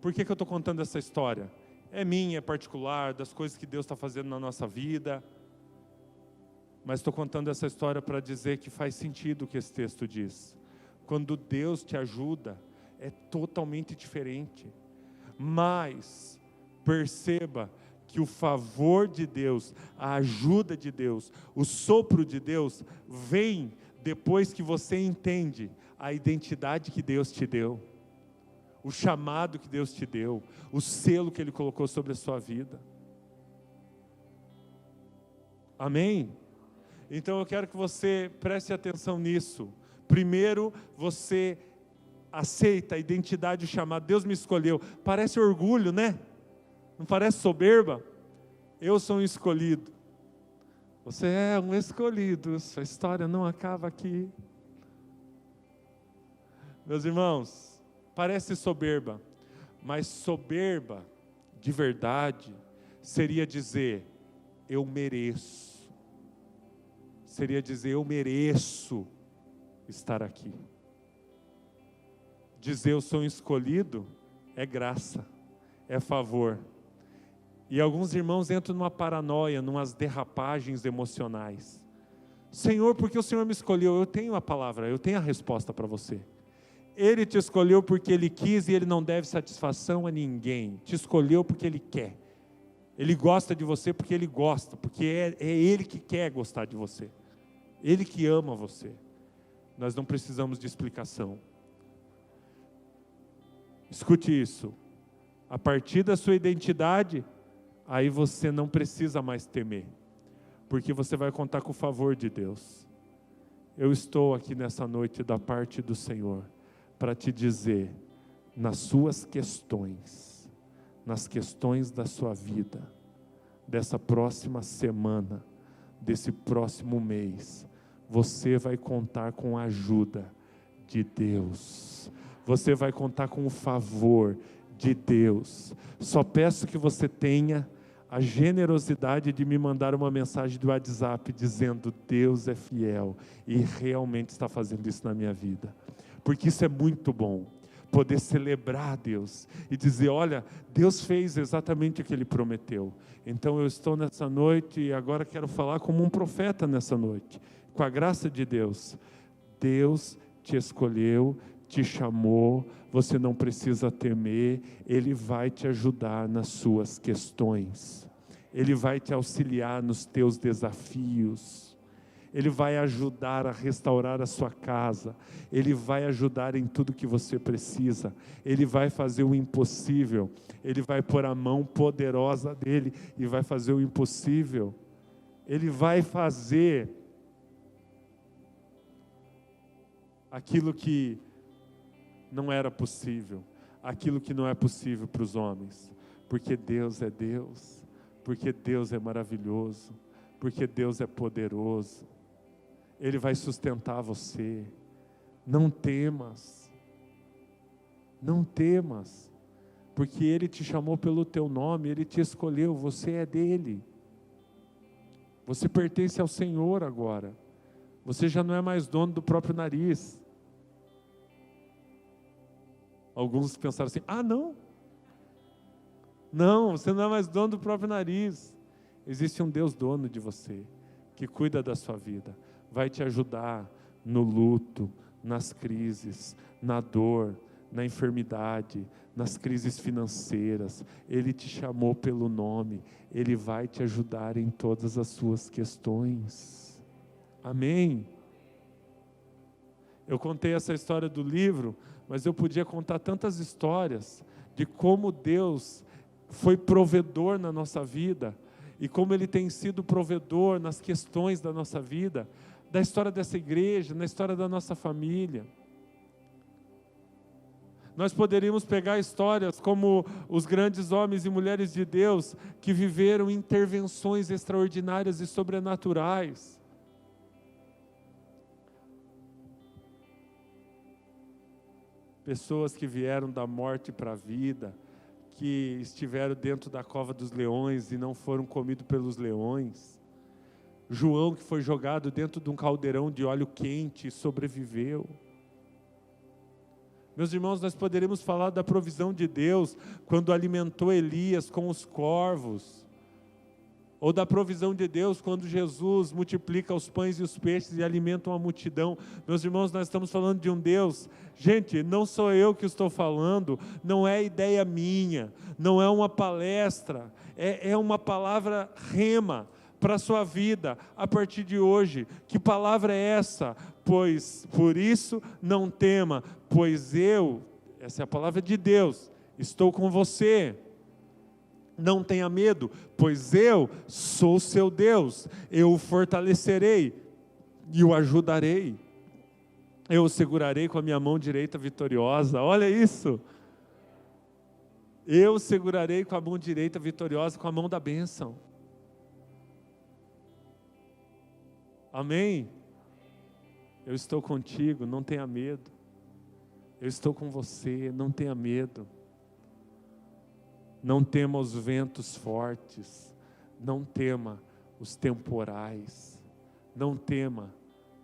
Por que eu estou contando essa história? É minha, é particular, das coisas que Deus está fazendo na nossa vida. Mas estou contando essa história para dizer que faz sentido o que esse texto diz. Quando Deus te ajuda, é totalmente diferente. Mas perceba que o favor de Deus, a ajuda de Deus, o sopro de Deus, vem depois que você entende a identidade que Deus te deu, o chamado que Deus te deu, o selo que Ele colocou sobre a sua vida. Amém? Então eu quero que você preste atenção nisso. Primeiro, você aceita a identidade e o chamado. Deus me escolheu. Parece orgulho, né? Não parece soberba? Eu sou um escolhido. Você é um escolhido. Sua história não acaba aqui. Meus irmãos, parece soberba, mas soberba de verdade seria dizer: eu mereço. Seria dizer: eu mereço estar aqui. Dizer eu sou um escolhido é graça, é favor. E alguns irmãos entram numa paranoia, numas derrapagens emocionais. Senhor, porque o Senhor me escolheu? Eu tenho a palavra, eu tenho a resposta para você. Ele te escolheu porque Ele quis e Ele não deve satisfação a ninguém. Te escolheu porque Ele quer. Ele gosta de você porque Ele gosta, porque é Ele que quer gostar de você. Ele que ama você. Nós não precisamos de explicação. Escute isso. A partir da sua identidade, aí você não precisa mais temer, porque você vai contar com o favor de Deus. Eu estou aqui nessa noite da parte do Senhor para te dizer, nas suas questões, nas questões da sua vida, dessa próxima semana, desse próximo mês, você vai contar com a ajuda de Deus. Você vai contar com o favor de Deus. Só peço que você tenha a generosidade de me mandar uma mensagem do WhatsApp dizendo: Deus é fiel e realmente está fazendo isso na minha vida. Porque isso é muito bom, poder celebrar a Deus e dizer: olha, Deus fez exatamente o que Ele prometeu. Então eu estou nessa noite e agora quero falar como um profeta nessa noite. Com a graça de Deus, Deus te escolheu, te chamou, você não precisa temer, Ele vai te ajudar nas suas questões, Ele vai te auxiliar nos teus desafios, Ele vai ajudar a restaurar a sua casa, Ele vai ajudar em tudo que você precisa, Ele vai fazer o impossível, Ele vai pôr a mão poderosa dEle e vai fazer o impossível, Ele vai fazer aquilo que não era possível, aquilo que não é possível para os homens, porque Deus é Deus, porque Deus é maravilhoso, porque Deus é poderoso, Ele vai sustentar você. Não temas, não temas, porque Ele te chamou pelo teu nome, Ele te escolheu, você é dEle. Você pertence ao Senhor agora. Você já não é mais dono do próprio nariz. Alguns pensaram assim, não, você não é mais dono do próprio nariz. Existe um Deus dono de você, que cuida da sua vida, vai te ajudar no luto, nas crises, na dor, na enfermidade, nas crises financeiras. Ele te chamou pelo nome, Ele vai te ajudar em todas as suas questões. Amém? Eu contei essa história do livro, mas eu podia contar tantas histórias de como Deus foi provedor na nossa vida e como Ele tem sido provedor nas questões da nossa vida, da história dessa igreja, na história da nossa família. Nós poderíamos pegar histórias como os grandes homens e mulheres de Deus que viveram intervenções extraordinárias e sobrenaturais. Pessoas que vieram da morte para a vida, que estiveram dentro da cova dos leões e não foram comidos pelos leões. João, que foi jogado dentro de um caldeirão de óleo quente e sobreviveu. Meus irmãos, nós poderíamos falar da provisão de Deus quando alimentou Elias com os corvos, ou da provisão de Deus quando Jesus multiplica os pães e os peixes e alimenta uma multidão. Meus irmãos, nós estamos falando de um Deus, gente, não sou eu que estou falando, não é ideia minha, não é uma palestra, é uma palavra rema para a sua vida, a partir de hoje. Que palavra é essa? Pois, por isso não tema, pois essa é a palavra de Deus, estou com você. Não tenha medo, pois eu sou seu Deus, eu o fortalecerei e o ajudarei, eu o segurarei com a minha mão direita vitoriosa. Olha isso, eu o segurarei com a mão direita vitoriosa, com a mão da bênção. Amém? Eu estou contigo, não tenha medo, eu estou com você, não tenha medo. Não tema os ventos fortes, não tema os temporais, não tema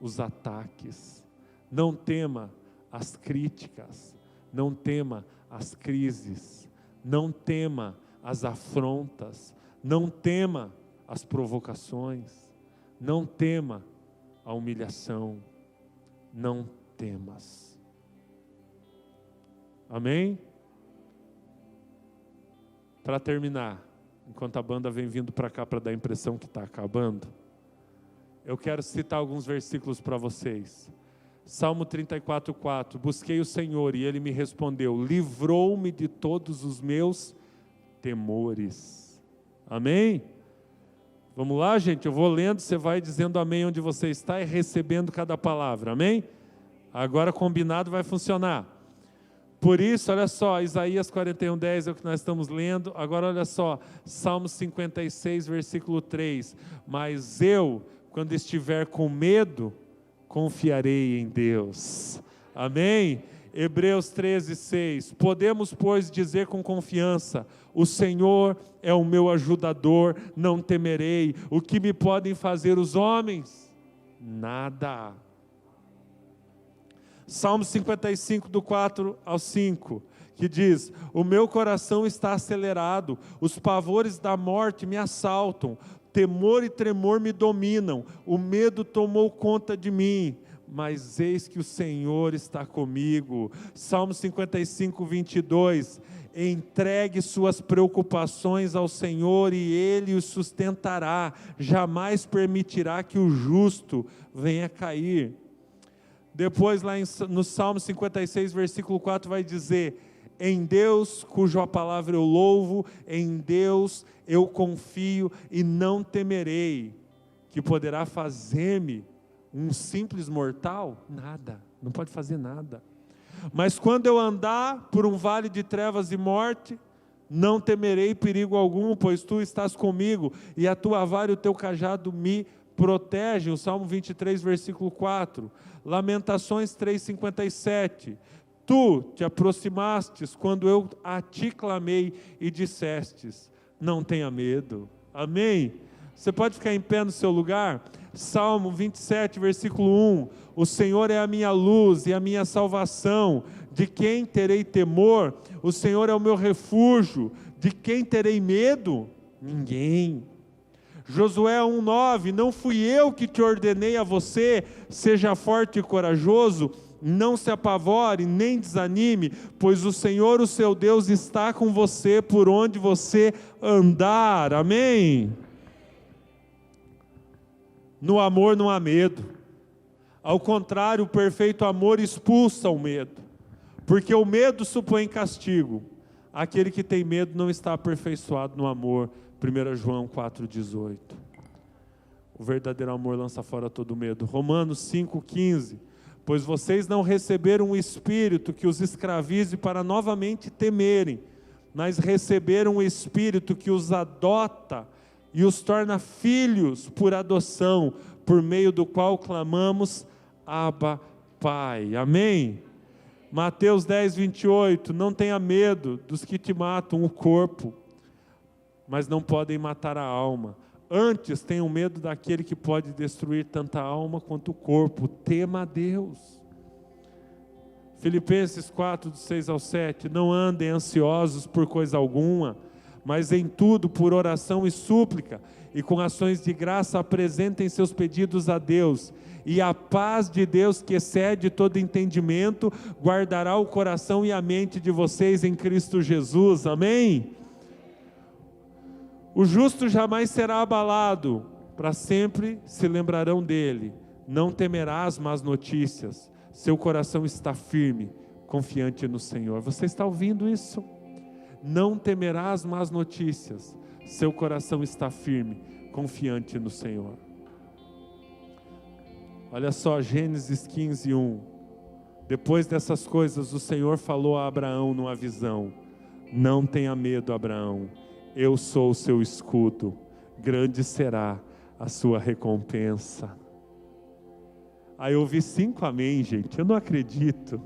os ataques, não tema as críticas, não tema as crises, não tema as afrontas, não tema as provocações, não tema a humilhação, não temas. Amém? Para terminar, enquanto a banda vem vindo para cá para dar a impressão que está acabando, eu quero citar alguns versículos para vocês. Salmo 34:4, busquei o Senhor e Ele me respondeu, livrou-me de todos os meus temores. Amém? Vamos lá, gente, eu vou lendo, você vai dizendo amém onde você está e recebendo cada palavra, amém? Agora combinado vai funcionar. Por isso, olha só, Isaías 41:10 é o que nós estamos lendo. Agora olha só, Salmo 56, versículo 3. Mas eu, quando estiver com medo, confiarei em Deus. Amém? Hebreus 13:6. Podemos, pois, dizer com confiança, o Senhor é o meu ajudador, não temerei. O que me podem fazer os homens? Nada. Salmo 55, do 4 ao 5, que diz, o meu coração está acelerado, os pavores da morte me assaltam, temor e tremor me dominam, o medo tomou conta de mim, mas eis que o Senhor está comigo. Salmo 55, 22, entregue suas preocupações ao Senhor e Ele os sustentará, jamais permitirá que o justo venha cair. Depois lá no Salmo 56, versículo 4 vai dizer, em Deus cuja palavra eu louvo, em Deus eu confio e não temerei, que poderá fazer-me um simples mortal? Nada, não pode fazer nada. Mas quando eu andar por um vale de trevas e morte, Não temerei perigo algum, pois tu estás comigo, e a tua vara e o teu cajado me protegem. O Salmo 23, versículo 4. Lamentações 3:57. Tu te aproximastes quando eu a ti clamei e dissestes, não tenha medo. Amém? Você pode ficar em pé no seu lugar? Salmo 27, versículo 1. O Senhor é a minha luz e a minha salvação. De quem terei temor? O Senhor é o meu refúgio. De quem terei medo? Ninguém. Josué 1:9. Não fui eu que te ordenei a você, seja forte e corajoso, não se apavore, nem desanime, pois o Senhor, o seu Deus, está com você por onde você andar. Amém? No amor não há medo. Ao contrário, o perfeito amor expulsa o medo, porque o medo supõe castigo. Aquele que tem medo não está aperfeiçoado no amor. 1 João 4,18. O verdadeiro amor lança fora todo medo. Romanos 5,15. Pois vocês não receberam um espírito que os escravize para novamente temerem, mas receberam um espírito que os adota e os torna filhos por adoção, por meio do qual clamamos, Abba, Pai. Amém? Mateus 10:28, não tenha medo dos que te matam o corpo, mas não podem matar a alma. Antes tenham medo daquele que pode destruir tanto a alma quanto o corpo. Tema a Deus. Filipenses 4:6-7, não andem ansiosos por coisa alguma, mas em tudo por oração e súplica, e com ações de graça apresentem seus pedidos a Deus, e a paz de Deus, que excede todo entendimento, guardará o coração e a mente de vocês em Cristo Jesus. Amém? O justo jamais será abalado, para sempre se lembrarão dele. Não temerás más notícias, seu coração está firme, confiante no Senhor. Você está ouvindo isso? Não temerás más notícias, seu coração está firme, confiante no Senhor. Olha só, Gênesis 15:1. Depois dessas coisas, o Senhor falou a Abraão numa visão: não tenha medo, Abraão, eu sou o seu escudo, grande será a sua recompensa. Aí eu ouvi 5 amém, gente, eu não acredito.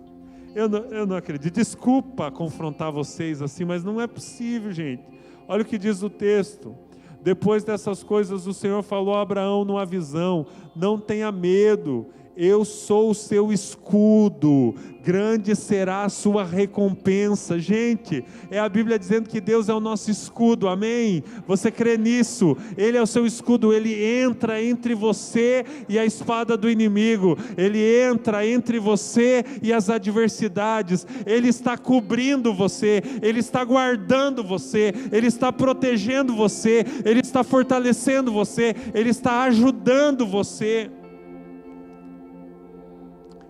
Eu não acredito, desculpa confrontar vocês assim, mas não é possível, gente. Olha o que diz o texto: depois dessas coisas o Senhor falou a Abraão numa visão: não tenha medo, eu sou o seu escudo, grande será a sua recompensa. Gente, é a Bíblia dizendo que Deus é o nosso escudo, amém? Você crê nisso? Ele é o seu escudo, Ele entra entre você e a espada do inimigo, Ele entra entre você e as adversidades, Ele está cobrindo você, Ele está guardando você, Ele está protegendo você, Ele está fortalecendo você, Ele está ajudando você.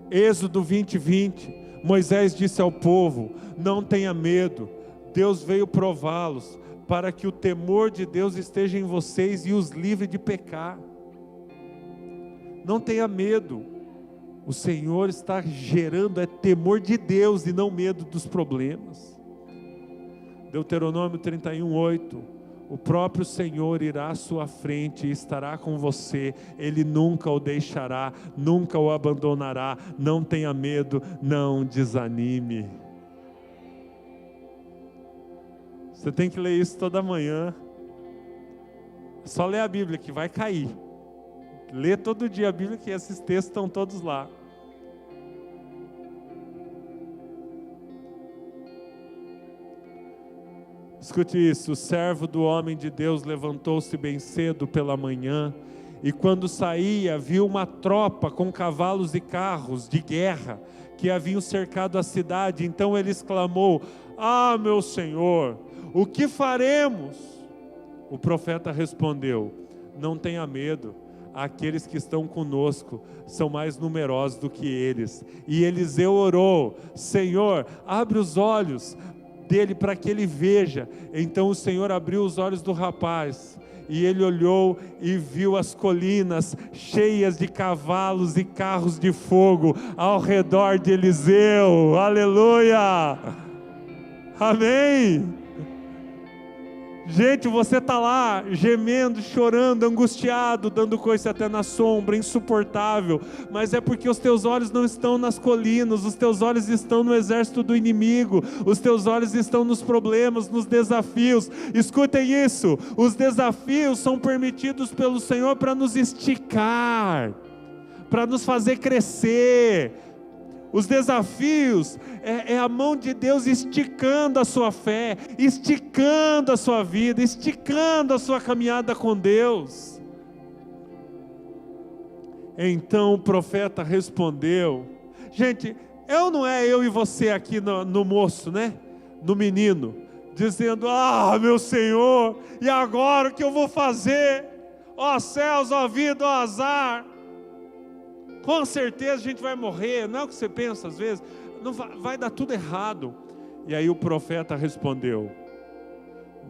Êxodo 20:20, Moisés disse ao povo: não tenha medo, Deus veio prová-los, para que o temor de Deus esteja em vocês e os livre de pecar. Não tenha medo, o Senhor está gerando temor de Deus e não medo dos problemas. Deuteronômio 31:8, o próprio Senhor irá à sua frente e estará com você, Ele nunca o deixará, nunca o abandonará. Não tenha medo, não desanime. Você tem que ler isso toda manhã. Só ler a Bíblia que vai cair. Lê todo dia a Bíblia, que esses textos estão todos lá. Escute isso: o servo do homem de Deus levantou-se bem cedo pela manhã, e quando saía, viu uma tropa com cavalos e carros de guerra, que haviam cercado a cidade. Então ele exclamou: ah, meu Senhor, o que faremos? O profeta respondeu: não tenha medo, aqueles que estão conosco são mais numerosos do que eles. E Eliseu orou: Senhor, abre os olhos dele para que ele veja. Então o Senhor abriu os olhos do rapaz, e ele olhou e viu as colinas cheias de cavalos e carros de fogo ao redor de Eliseu. Aleluia! Amém! Gente, você está lá gemendo, chorando, angustiado, dando coice até na sombra, insuportável, mas é porque os teus olhos não estão nas colinas, os teus olhos estão no exército do inimigo, os teus olhos estão nos problemas, nos desafios. Escutem isso, os desafios são permitidos pelo Senhor para nos esticar, para nos fazer crescer. Os desafios é a mão de Deus esticando a sua fé, esticando a sua vida, esticando a sua caminhada com Deus. Então o profeta respondeu. Gente, não é eu e você aqui no moço, né? No menino, dizendo: ah, meu Senhor, e agora o que eu vou fazer? Ó céus, ó vida, ó azar. Com certeza a gente vai morrer, não é o que você pensa às vezes, não vai dar tudo errado. E aí o profeta respondeu: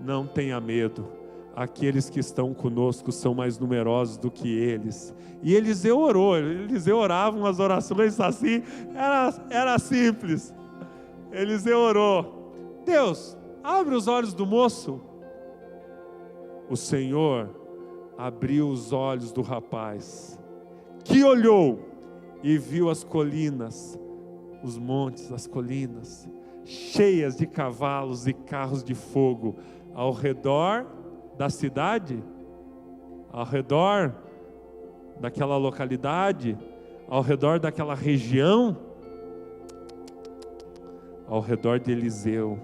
não tenha medo, aqueles que estão conosco são mais numerosos do que eles. E Eliseu orou, Eliseu orava umas orações assim, era simples. Eliseu orou: Deus, abre os olhos do moço. O Senhor abriu os olhos do rapaz, que olhou e viu as colinas, os montes, as colinas, cheias de cavalos e carros de fogo, ao redor da cidade, ao redor daquela localidade, ao redor daquela região, ao redor de Eliseu,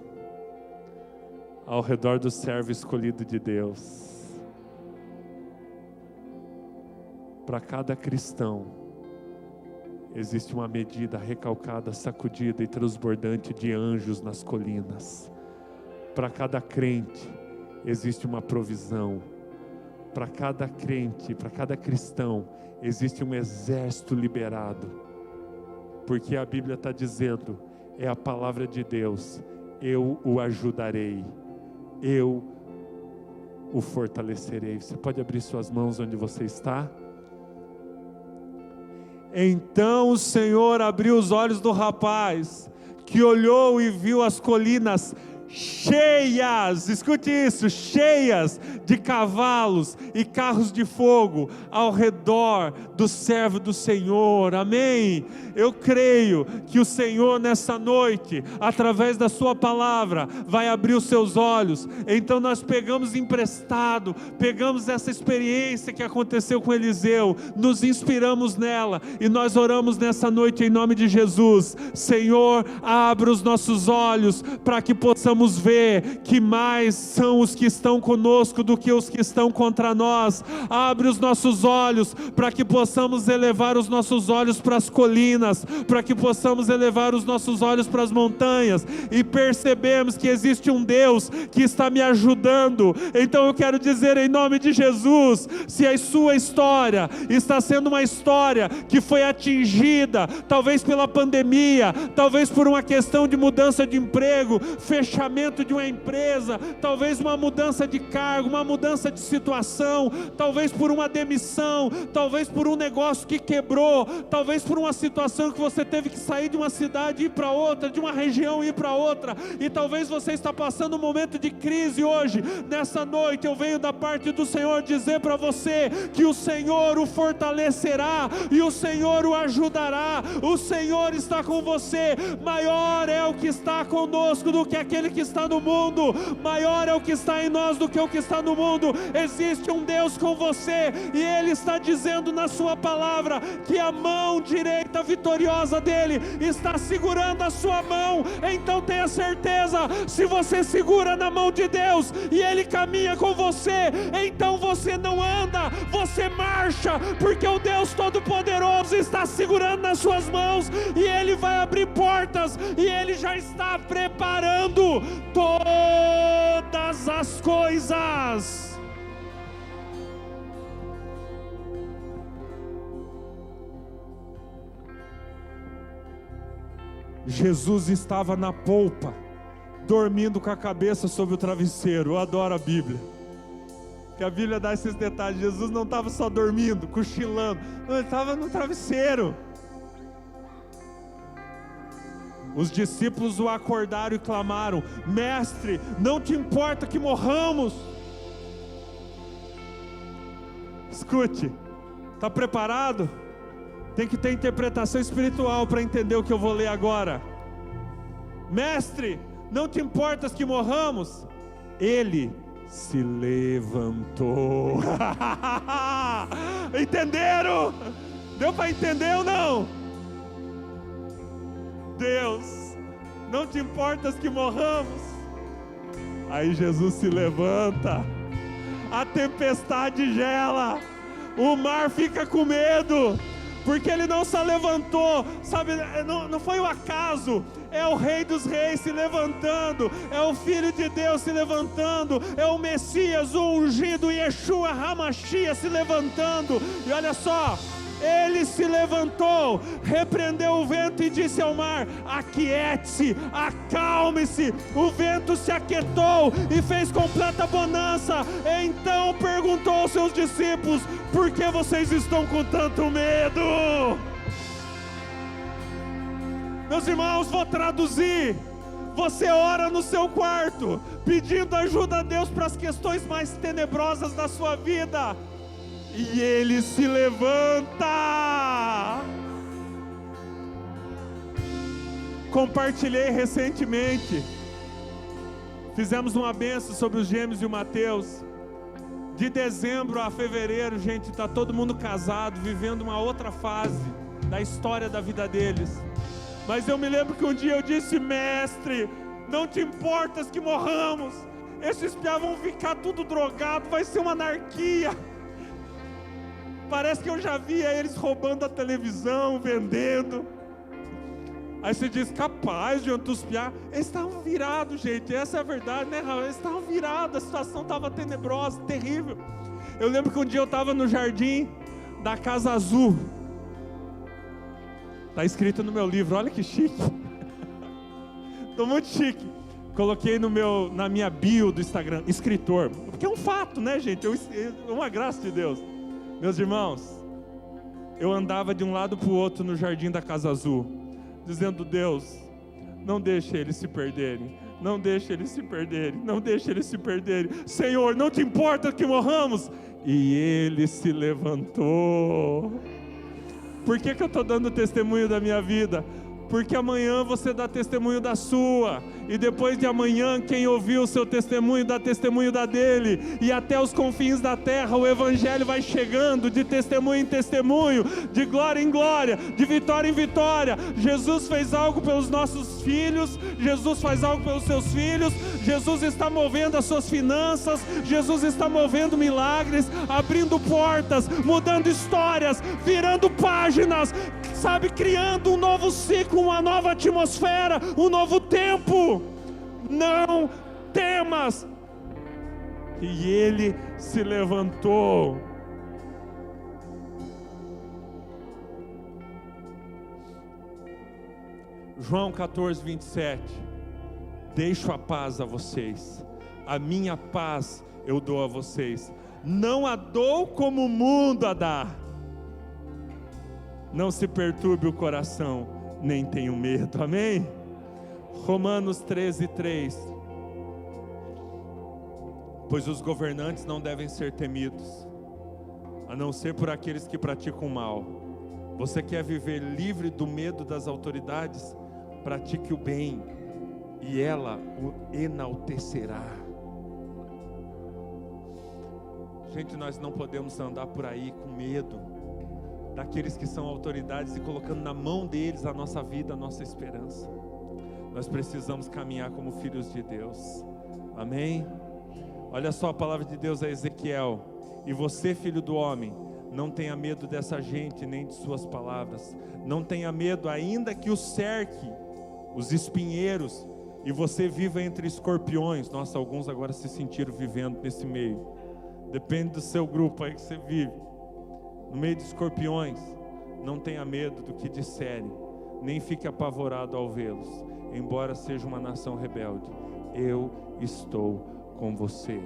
ao redor do servo escolhido de Deus. Para cada cristão existe uma medida recalcada, sacudida e transbordante de anjos nas colinas. Para cada crente existe uma provisão. Para cada crente, para cada cristão existe um exército liberado. Porque a Bíblia está dizendo, é a palavra de Deus: eu o ajudarei, eu o fortalecerei. Você pode abrir suas mãos onde você está? Então o Senhor abriu os olhos do rapaz, que olhou e viu as colinas cheias, escute isso, cheias de cavalos e carros de fogo ao redor do servo do Senhor. Amém? Eu creio que o Senhor nessa noite, através da sua palavra, vai abrir os seus olhos. Então nós pegamos emprestado, pegamos essa experiência que aconteceu com Eliseu, nos inspiramos nela e nós oramos nessa noite em nome de Jesus. Senhor, abra os nossos olhos para que possamos ver que mais são os que estão conosco do que os que estão contra nós. Abre os nossos olhos para que possamos elevar os nossos olhos para as colinas, para que possamos elevar os nossos olhos para as montanhas e percebemos que existe um Deus que está me ajudando. Então eu quero dizer em nome de Jesus, se a sua história está sendo uma história que foi atingida, talvez pela pandemia, talvez por uma questão de mudança de emprego, fechamento de uma empresa, talvez uma mudança de cargo, uma mudança de situação, talvez por uma demissão, talvez por um negócio que quebrou, talvez por uma situação que você teve que sair de uma cidade e ir para outra, de uma região e ir para outra, e talvez você está passando um momento de crise hoje. Nessa noite eu venho da parte do Senhor dizer para você que o Senhor o fortalecerá e o Senhor o ajudará. O Senhor está com você. Maior é o que está conosco do que aquele que está no mundo, maior é o que está em nós do que o que está no mundo. Existe um Deus com você e Ele está dizendo na sua palavra que a mão direita vitoriosa dEle está segurando a sua mão. Então tenha certeza, se você segura na mão de Deus e Ele caminha com você, então você não anda, você marcha, porque o Deus Todo-Poderoso está segurando nas suas mãos e Ele vai abrir portas e Ele já está preparando todas as coisas. Jesus estava na polpa, dormindo com a cabeça sobre o travesseiro. Eu adoro a Bíblia, que a Bíblia dá esses detalhes. Jesus não estava só dormindo, cochilando, não, ele estava no travesseiro. Os discípulos o acordaram e clamaram: Mestre, não te importa que morramos? Escute, está preparado? Tem que ter interpretação espiritual para entender o que eu vou ler agora. Mestre, não te importas que morramos? Ele se levantou. Entenderam? Deu para entender ou não? Deus, não te importas que morramos? Aí Jesus se levanta, a tempestade gela, o mar fica com medo, porque ele não se levantou, sabe, não foi o acaso, é o Rei dos Reis se levantando, é o Filho de Deus se levantando, é o Messias, o ungido, Yeshua HaMashiach se levantando, e olha só, ele se levantou, repreendeu o vento e disse ao mar: aquiete-se, acalme-se. O vento se aquietou e fez completa bonança. Então perguntou aos seus discípulos: por que vocês estão com tanto medo? Meus irmãos, vou traduzir. Você ora no seu quarto, pedindo ajuda a Deus para as questões mais tenebrosas da sua vida, e ele se levanta. Compartilhei recentemente, fizemos uma bênção sobre os gêmeos e o Mateus. De dezembro a fevereiro, gente, está todo mundo casado, vivendo uma outra fase da história da vida deles. Mas eu me lembro que um dia eu disse: Mestre, não te importas que morramos? Esses piá vão ficar tudo drogado, vai ser uma anarquia. Parece que eu já via eles roubando a televisão, vendendo. Aí você diz: capaz de os piá. Eles estavam virados, gente, essa é a verdade, né, Raul? Eles estavam virados, a situação estava tenebrosa, terrível. Eu lembro que um dia eu estava no jardim da Casa Azul. Está escrito no meu livro, olha que chique. Estou muito chique. Coloquei na minha bio do Instagram, escritor. Porque é um fato, né, gente? É uma graça de Deus. Meus irmãos, eu andava de um lado para o outro no jardim da Casa Azul, dizendo: Deus, não deixe eles se perderem, não deixe eles se perderem, não deixe eles se perderem. Senhor, não te importa que morramos? E ele se levantou. Por que eu estou dando testemunho da minha vida? Porque amanhã você dá testemunho da sua, e depois de amanhã, quem ouviu o seu testemunho, dá testemunho da dele, e até os confins da terra, o evangelho vai chegando, de testemunho em testemunho, de glória em glória, de vitória em vitória. Jesus fez algo pelos nossos filhos, Jesus faz algo pelos seus filhos, Jesus está movendo as suas finanças, Jesus está movendo milagres, abrindo portas, mudando histórias, virando páginas, sabe, criando um novo ciclo, uma nova atmosfera, um novo tempo. Não temas. E ele se levantou. João 14, 27. Deixo a paz a vocês, a minha paz eu dou a vocês, não a dou como o mundo a dá. Não se perturbe o coração, nem tenha medo, amém? Romanos 13, 3. Pois os governantes não devem ser temidos, a não ser por aqueles que praticam o mal. Você quer viver livre do medo das autoridades? Pratique o bem, e ela o enaltecerá. Gente, nós não podemos andar por aí com medo daqueles que são autoridades e colocando na mão deles a nossa vida, a nossa esperança. Nós precisamos caminhar como filhos de Deus, amém? Olha só a palavra de Deus a Ezequiel: e você, filho do homem, não tenha medo dessa gente, nem de suas palavras, não tenha medo, ainda que o cerque os espinheiros, e você viva entre escorpiões. Nossa, alguns agora se sentiram vivendo nesse meio, depende do seu grupo aí que você vive, no meio de escorpiões. Não tenha medo do que disserem, nem fique apavorado ao vê-los, embora seja uma nação rebelde. Eu estou com você.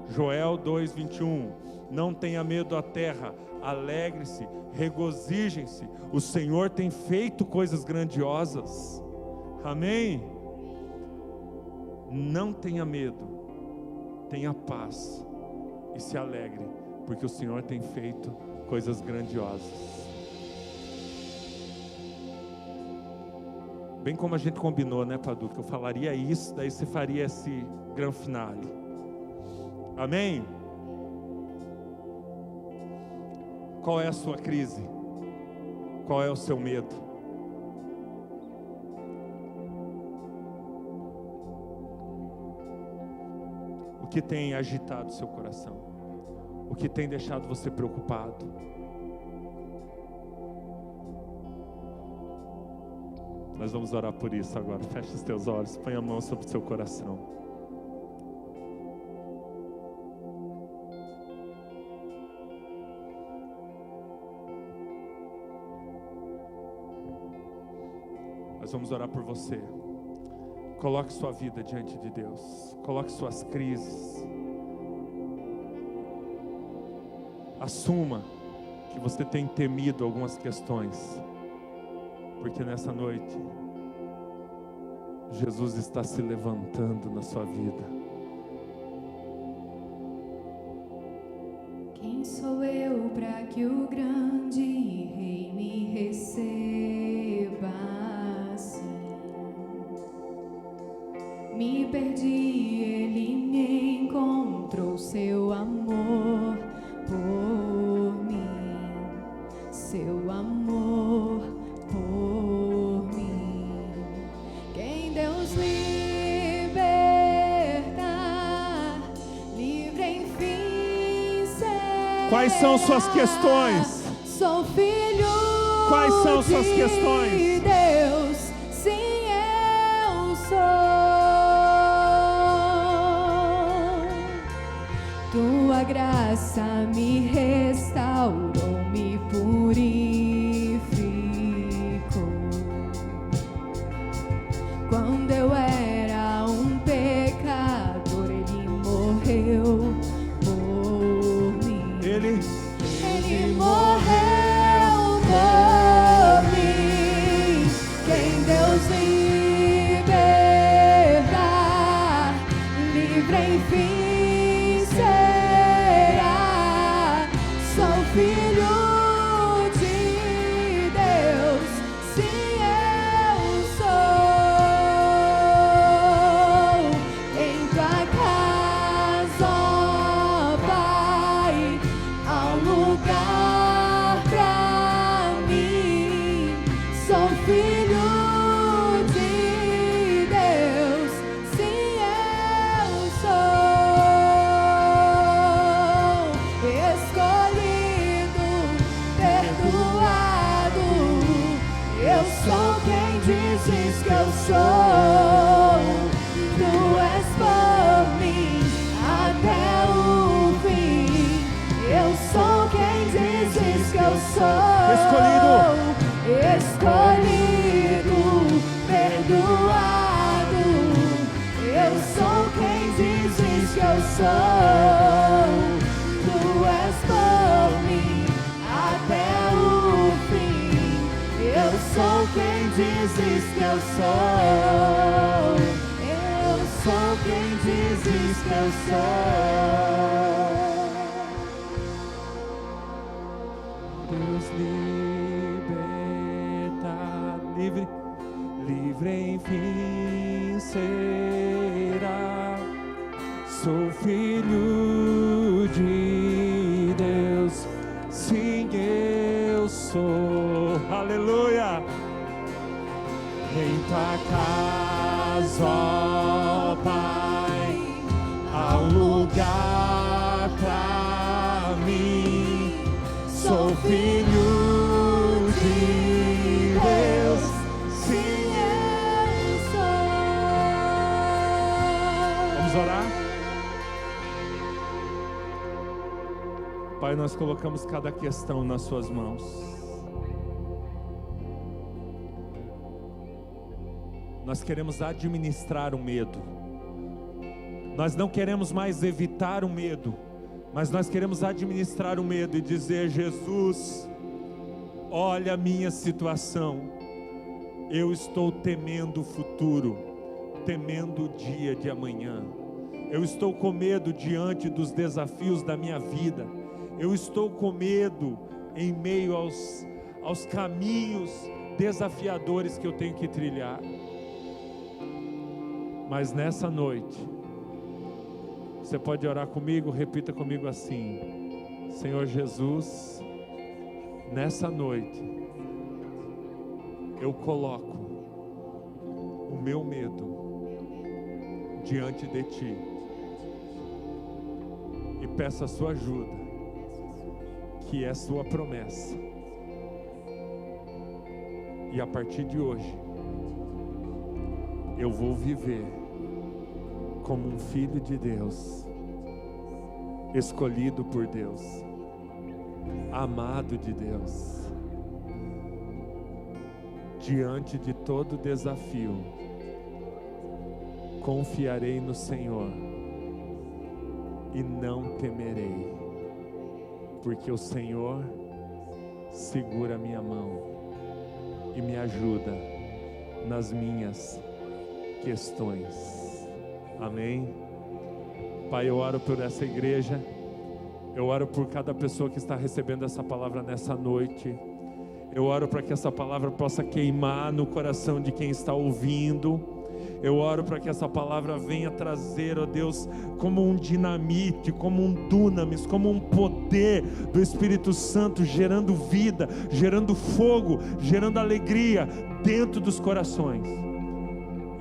Joel 2:21. Não tenha medo a terra, alegre-se, regozijem-se, o Senhor tem feito coisas grandiosas. Amém? Não tenha medo, tenha paz e se alegre, porque o Senhor tem feito coisas grandiosas. Bem como a gente combinou, né, Padu, que eu falaria isso, daí você faria esse gran finale. Amém? Qual é a sua crise? Qual é o seu medo? O que tem agitado o seu coração? O que tem deixado você preocupado? Nós vamos orar por isso agora. Feche os teus olhos, põe a mão sobre o seu coração. Nós vamos orar por você. Coloque sua vida diante de Deus. Coloque suas crises. Assuma que você tem temido algumas questões, porque nessa noite Jesus está se levantando na sua vida. Quem sou eu para que o grande Rei me receba assim? Me perdi, Ele me encontrou, seu amor por mim, seu amor por mim. Quem Deus libertar, livre enfim será. Quais são suas questões? Sou filho. Quais são suas questões? De Deus, sim, eu sou. Tua graça me restaurou, me purificou. Quando eu era um pecador, Ele morreu por mim. Ele morreu por mim. Quem Deus libertar, livre enfim será. Sou filho de Deus, sim, eu sou. Em tua casa, ó Pai, há um lugar pra mim. Sou filho de Deus, sim, eu sou. Escolhido, perdoado, eu sou quem dizes que eu sou. Tu és por mim até o fim. Eu sou quem dizes que eu sou. Escolhido, perdoado, eu sou quem dizes que eu sou. Tu és por mim até o fim. Eu sou quem dizes que eu sou. Eu sou quem dizes que eu sou. Deus liberta, livre enfim será. Sou filho de Deus, sim, eu sou. Aleluia! Em tua casa, ó Pai, há um lugar pra mim. Sou filho de Deus, sim, eu sou. Vamos orar? Pai, nós colocamos cada questão nas suas mãos. Nós queremos administrar o medo. Nós não queremos mais evitar o medo, mas nós queremos administrar o medo e dizer: Jesus, olha a minha situação, eu estou temendo o futuro, temendo o dia de amanhã. Eu estou com medo diante dos desafios da minha vida. Eu estou com medo em meio aos caminhos desafiadores que eu tenho que trilhar. Mas nessa noite, você pode orar comigo, repita comigo assim: Senhor Jesus, nessa noite, eu coloco o meu medo diante de Ti e peço a sua ajuda, que é sua promessa. E a partir de hoje, eu vou viver como um filho de Deus, escolhido por Deus, amado de Deus. Diante de todo desafio, confiarei no Senhor e não temerei, porque o Senhor segura a minha mão e me ajuda nas minhas questões. Amém? Pai, eu oro por essa igreja, eu oro por cada pessoa que está recebendo essa palavra nessa noite. Eu oro para que essa palavra possa queimar no coração de quem está ouvindo. Eu oro para que essa palavra venha trazer, ó Deus, como um dinamite, como um dunamis, como um poder do Espírito Santo, gerando vida, gerando fogo, gerando alegria dentro dos corações.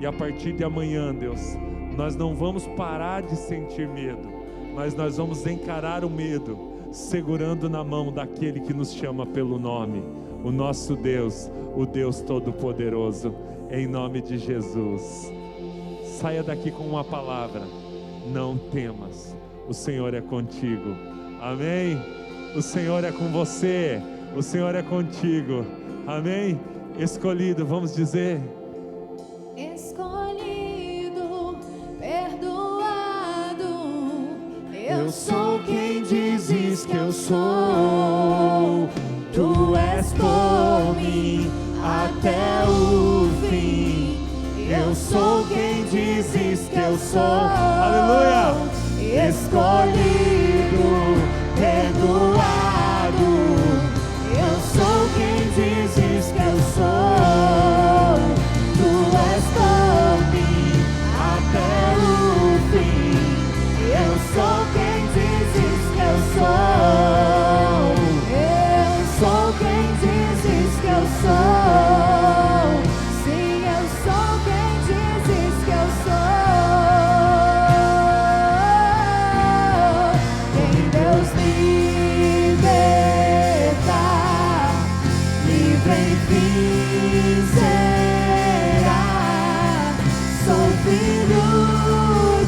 E a partir de amanhã, Deus, nós não vamos parar de sentir medo, mas nós vamos encarar o medo, segurando na mão daquele que nos chama pelo nome, o nosso Deus, o Deus Todo-Poderoso, em nome de Jesus. Saia daqui com uma palavra: não temas, o Senhor é contigo. Amém? O Senhor é com você, o Senhor é contigo. Amém? Escolhido, vamos dizer: escolhido, perdoado, eu sou quem dizes que eu sou. Tu és por mim até o fim. Eu sou quem dizes que eu sou. Aleluia! Escolhido, perdoado, eu sou quem dizes que eu sou. Tu és por mim até o fim. Eu sou quem dizes que eu sou. Eu sou quem dizes que eu sou. Sim, eu sou quem dizes que eu sou. Quem Deus liberta, livre enfim será. Sou filho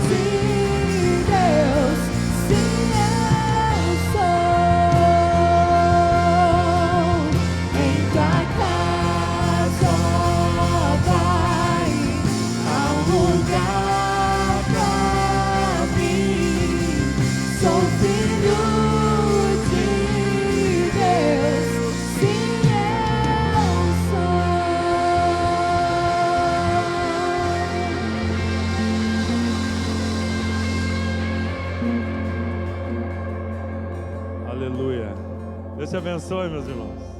de Deus, sim, eu sou. Em tua casa, Pai, há um lugar pra mim. Sou filho de Deus, sim, eu sou. aleluia! Deus te abençoe, meus irmãos.